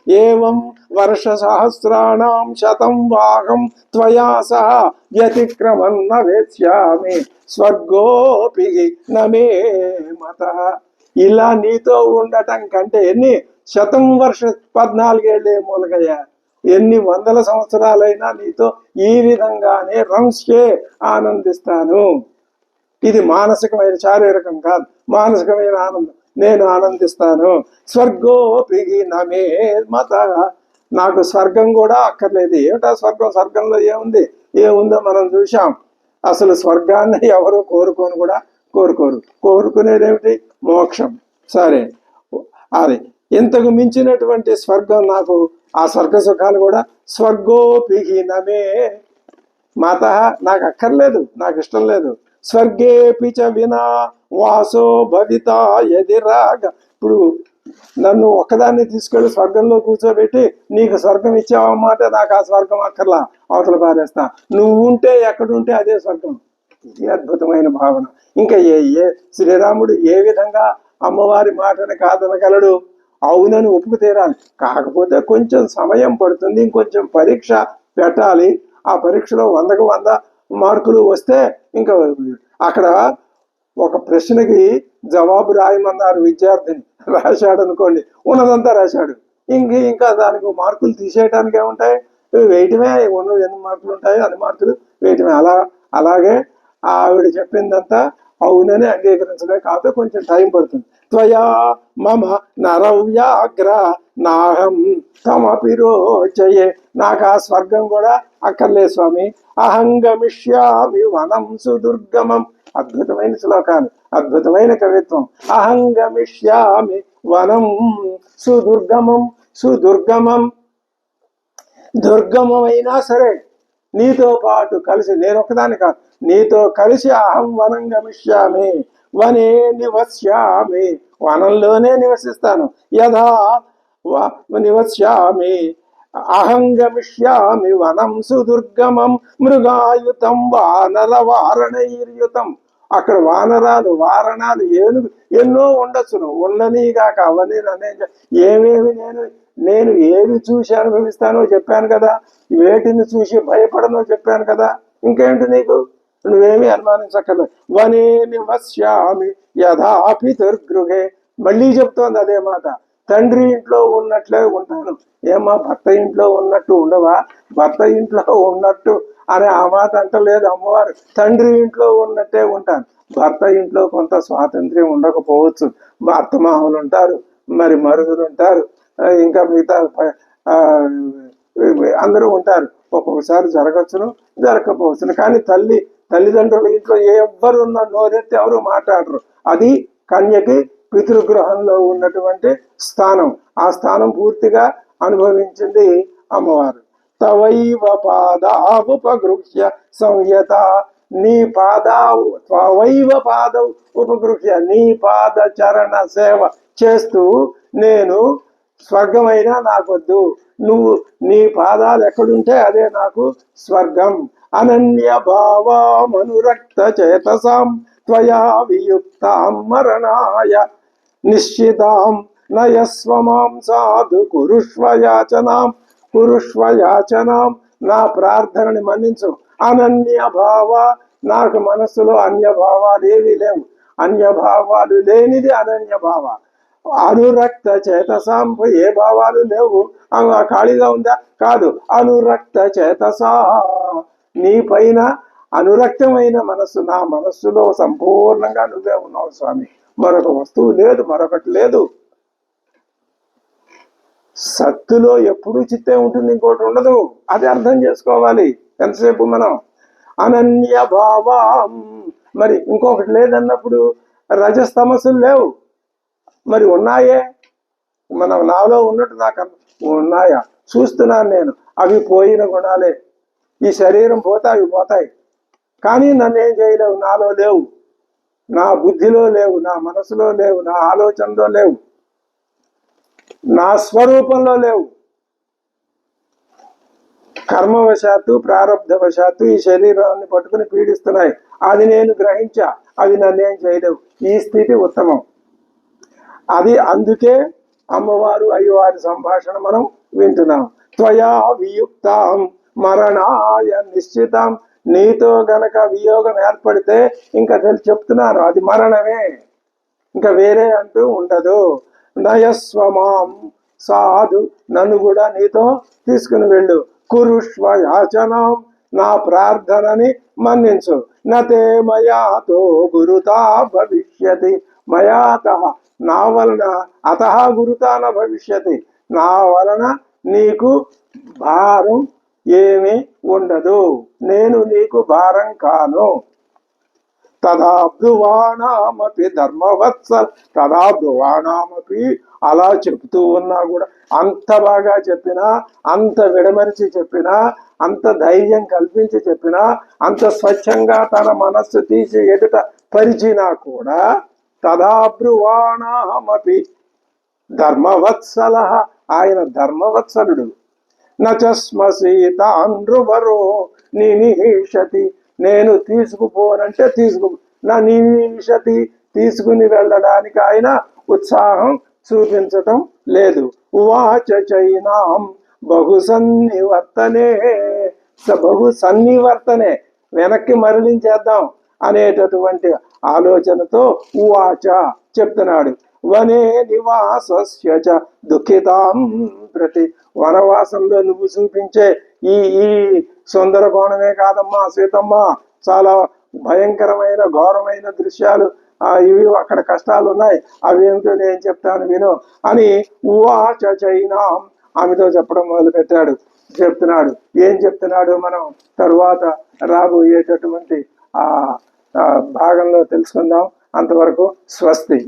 ఏవం వర్ష సహస్రాణం శతం వాహం త్వయా సహ వ్యతిక్రమన్న వేత్స్యామి స్వర్గోపి నమే మత. ఇలా నీతో ఉండటం కంటే ఎన్ని శతం వర్ష 14 ఏళ్ళే మూలకయ్యా, ఎన్ని వందల సంవత్సరాలైనా నీతో ఈ విధంగానే రంశ్యే ఆనందిస్తాను. ఇది మానసికమైన, శారీరకం కాదు, మానసికమైన ఆనందం. నేను ఆనందిస్తాను. స్వర్గోపి నమే మత. నాకు స్వర్గం కూడా అక్కర్లేదు. ఏమిటా స్వర్గం? స్వర్గంలో ఏముంది? ఏముందో మనం చూసాం. అసలు స్వర్గాన్ని ఎవరు కోరుకోను కూడా కోరుకోరు. కోరుకునేదేమిటి? మోక్షం. సరే, అది ఇంతకు మించినటువంటి స్వర్గం నాకు, ఆ స్వర్గ సుఖాలు కూడా స్వర్గోపి నమే మత. నాకు అక్కర్లేదు, నాకు ఇష్టం లేదు. స్వర్గేపి చ వినా వాసో భవిత యదిరాగ. ఇప్పుడు నన్ను ఒక్కదాన్ని తీసుకెళ్ళి స్వర్గంలో కూర్చోబెట్టి నీకు స్వర్గం ఇచ్చావన్నమాట, నాకు ఆ స్వర్గం అక్కర్లా, అవతల పారేస్తా. నువ్వు ఉంటే ఎక్కడుంటే అదే స్వర్గం. ఇది అద్భుతమైన భావన. ఇంకా శ్రీరాముడు ఏ విధంగా అమ్మవారి మాటను కాదనగలడు? అవునని ఒప్పుకు తీరాలి. కాకపోతే కొంచెం సమయం పడుతుంది, ఇంకొంచెం పరీక్ష పెట్టాలి. ఆ పరీక్షలో 100కు 100 మార్కులు వస్తే ఇంకా అక్కడ ఒక ప్రశ్నకి జవాబు రాయమన్నారు విద్యార్థిని. రాశాడు అనుకోండి, ఉన్నదంతా రాశాడు. ఇంకా దానికి మార్కులు తీసేయడానికి ఏముంటాయి? వేయటమే. ఉన్నది ఎన్ని మార్కులు ఉంటాయో అన్ని మార్కులు వేయటమే. అలాగే ఆవిడ చెప్పిందంతా అవునని అంగీకరించడమే. కాకపోతే కొంచెం టైం పడుతుంది. త్వయా మమ నరవ్యాగ్ర నాహం తమపి రోచయే. నాకు ఆ స్వర్గం కూడా అక్కర్లేదు స్వామి. అహంగమిష్యామి వనం సుదుర్గమం. అద్భుతమైన శ్లోకాలు, అద్భుతమైన కవిత్వం. అహంగమిష్యామి వనం సుదుర్గమం. సుదుర్గమం, దుర్గమమైనా సరే నీతో పాటు కలిసి, నేను ఒకదాన్ని కాదు, నీతో కలిసి అహం వనం గమిష్యామి వనే నివస్యామి. వనంలోనే నివసిస్తాను. యథా నివస్యామి అహం గమిష్యామి వనం సుదుర్గమం మృగాయుతం వానర వారణైర్యుతం. అక్కడ వానరాలు, వారణాలు, ఏనుగు ఎన్నో ఉండొచ్చును. ఉండనీగాక అవన్నీ ఏమేమి నేను ఏమి చూసి అనుభవిస్తానో చెప్పాను కదా. వేటిని చూసి భయపడనో చెప్పాను కదా. ఇంకేంటి నీకు? నువ్వేమీ అనుమానించక్కర్లేదు. వనే నివస్యామి యథా పితృగృహే. మళ్ళీ చెప్తోంది అదే మాట. తండ్రి ఇంట్లో ఉన్నట్లే ఉంటాను. ఏమా భర్త ఇంట్లో ఉన్నట్టు ఉండవా? భర్త ఇంట్లో ఉన్నట్టు అనే ఆ మాట అంటలేదు అమ్మవారు. తండ్రి ఇంట్లో ఉన్నట్టే ఉంటాను. భర్త ఇంట్లో కొంత స్వాతంత్ర్యం ఉండకపోవచ్చు. అత్తమామలు ఉంటారు, మరి మరుగులు ఉంటారు, ఇంకా మిగతా అందరూ ఉంటారు. ఒక్కొక్కసారి జరగచ్చును, జరగకపోవచ్చును. కానీ తల్లిదండ్రుల ఇంట్లో ఎవ్వరు నోరెత్తి ఎవరు మాట్లాడరు. అది కన్యకి పితృగృహంలో ఉన్నటువంటి స్థానం. ఆ స్థానం పూర్తిగా అనుభవించింది అమ్మవారు. తవైవ పాదావుపగృహ్య సంయత. నీ పాదావు, త్వైవ పాదవు ఉపగృహ్య, నీ పాద చరణ సేవ చేస్తూ నేను స్వర్గమైనా నాకొద్దు, నువ్వు నీ పాదాలు ఎక్కడుంటే అదే నాకు స్వర్గం. అనన్య భావామనురక్త చేతసాం త్వయా వియుక్తాం మరణాయ నిశ్చితాం నయస్వమాం సాధు కురుష్వయాచనాం. కురుష్వయాచనాం, నా ప్రార్థనని మన్నించు. అనన్య భావ, నాకు మనస్సులో అన్యభావాలు ఏవీ లేవు. అన్యభావాలు లేనిది అనన్య భావ. అనురక్త చేతసాం, ఏ భావాలు లేవు. ఖాళీగా ఉందా? కాదు. అనురక్త చేతసా, నీ పైన అనురక్తమైన మనస్సు, నా మనస్సులో సంపూర్ణంగా నువ్వే ఉన్నావు స్వామి, మరొక వస్తువు లేదు, మరొకటి లేదు. సత్తులో ఎప్పుడూ చిత్తే ఉంటుంది, ఇంకోటి ఉండదు. అది అర్థం చేసుకోవాలి. ఎంతసేపు మనం అనన్య భావం, మరి ఇంకొకటి లేదన్నప్పుడు రజస్తమస్సులు లేవు, మరి ఉన్నాయే. మనం నాలో ఉన్నట్టు నాకు ఉన్నాయా, చూస్తున్నాను నేను. అవి పోయిన గుణాలే. ఈ శరీరం పోతే అవి పోతాయి, కానీ నన్ను ఏం చేయలేవు. నాలో లేవు, నా బుద్ధిలో లేవు, నా మనసులో లేవు, నా ఆలోచనలో లేవు, నా స్వరూపంలో లేవు. కర్మవశాత్తు ప్రారంధవశాత్తు ఈ శరీరాన్ని పట్టుకుని పీడిస్తున్నాయి. అది నేను గ్రహించా, అవి నన్నేం చేయలేవు. ఈ స్థితి ఉత్తమం. అది అందుకే అమ్మవారు అయ్యవారి సంభాషణ మనం వింటున్నాం. త్వయా వియుక్తాం మరణాయ నిశ్చితం. నీతో గనక వియోగం ఏర్పడితే ఇంకా చెప్తున్నాను, అది మరణమే, ఇంకా వేరే అంటూ ఉండదు. నయస్వమాం సాధు, నన్ను కూడా నీతో తీసుకుని వెళ్ళు. కురుష్వ యాచనం, నా ప్రార్థనని మన్నించు. నతే మయాతో గురుతా భవిష్యతి, మయాత నా వలన, అత గురుతా న భవిష్యతి, నా వలన నీకు భారం ఏమీ ఉండదు, నేను నీకు భారం కాను. తదాబ్దువానామపి ధర్మవత్సల, తదాబ్దువానామపి, అలా చెప్తూ ఉన్నా కూడా, అంత బాగా చెప్పినా, అంత విడమరిచి చెప్పినా, అంత ధైర్యం కల్పించి చెప్పినా, అంత స్వచ్ఛంగా తన మనస్సు తీసి ఎదుట పరిచినా కూడా, తదాబ్రువాణామపి ధర్మవత్సల, ఆయన ధర్మవత్సలుడు. నచస్మసీతాన్రువరో నినిహిషతి, నేను తీసుకుపోనంటే నా నినిషతి, తీసుకుని వెళ్ళడానికి ఆయన ఉత్సాహం చూపించటం లేదు. ఉవాచ చైనాం బహు సన్నివర్తనే, బహు సన్నివర్తనే, వెనక్కి మరలించేద్దాం అనేటటువంటి ఆలోచనతో ఉవాచ చెప్తున్నాడు. వనే నివాసస్య చ దుఃఖితాం ప్రతి, వనవాసంలో నువ్వు చూపించే ఈ ఈ సుందర కోణమే కాదమ్మా సీతమ్మ, చాలా భయంకరమైన ఘోరమైన దృశ్యాలు, ఇవి అక్కడ కష్టాలు ఉన్నాయి, అవేమిటో నేను చెప్తాను విను అని ఉవాచ చైనాం, ఆమెతో చెప్పడం మొదలు పెట్టాడు. ఏం చెప్తున్నాడు మనం తరువాత రాబోయేటటువంటి ఆ భాగంలో తెలుసుకుందాం. అంతవరకు స్వస్తి.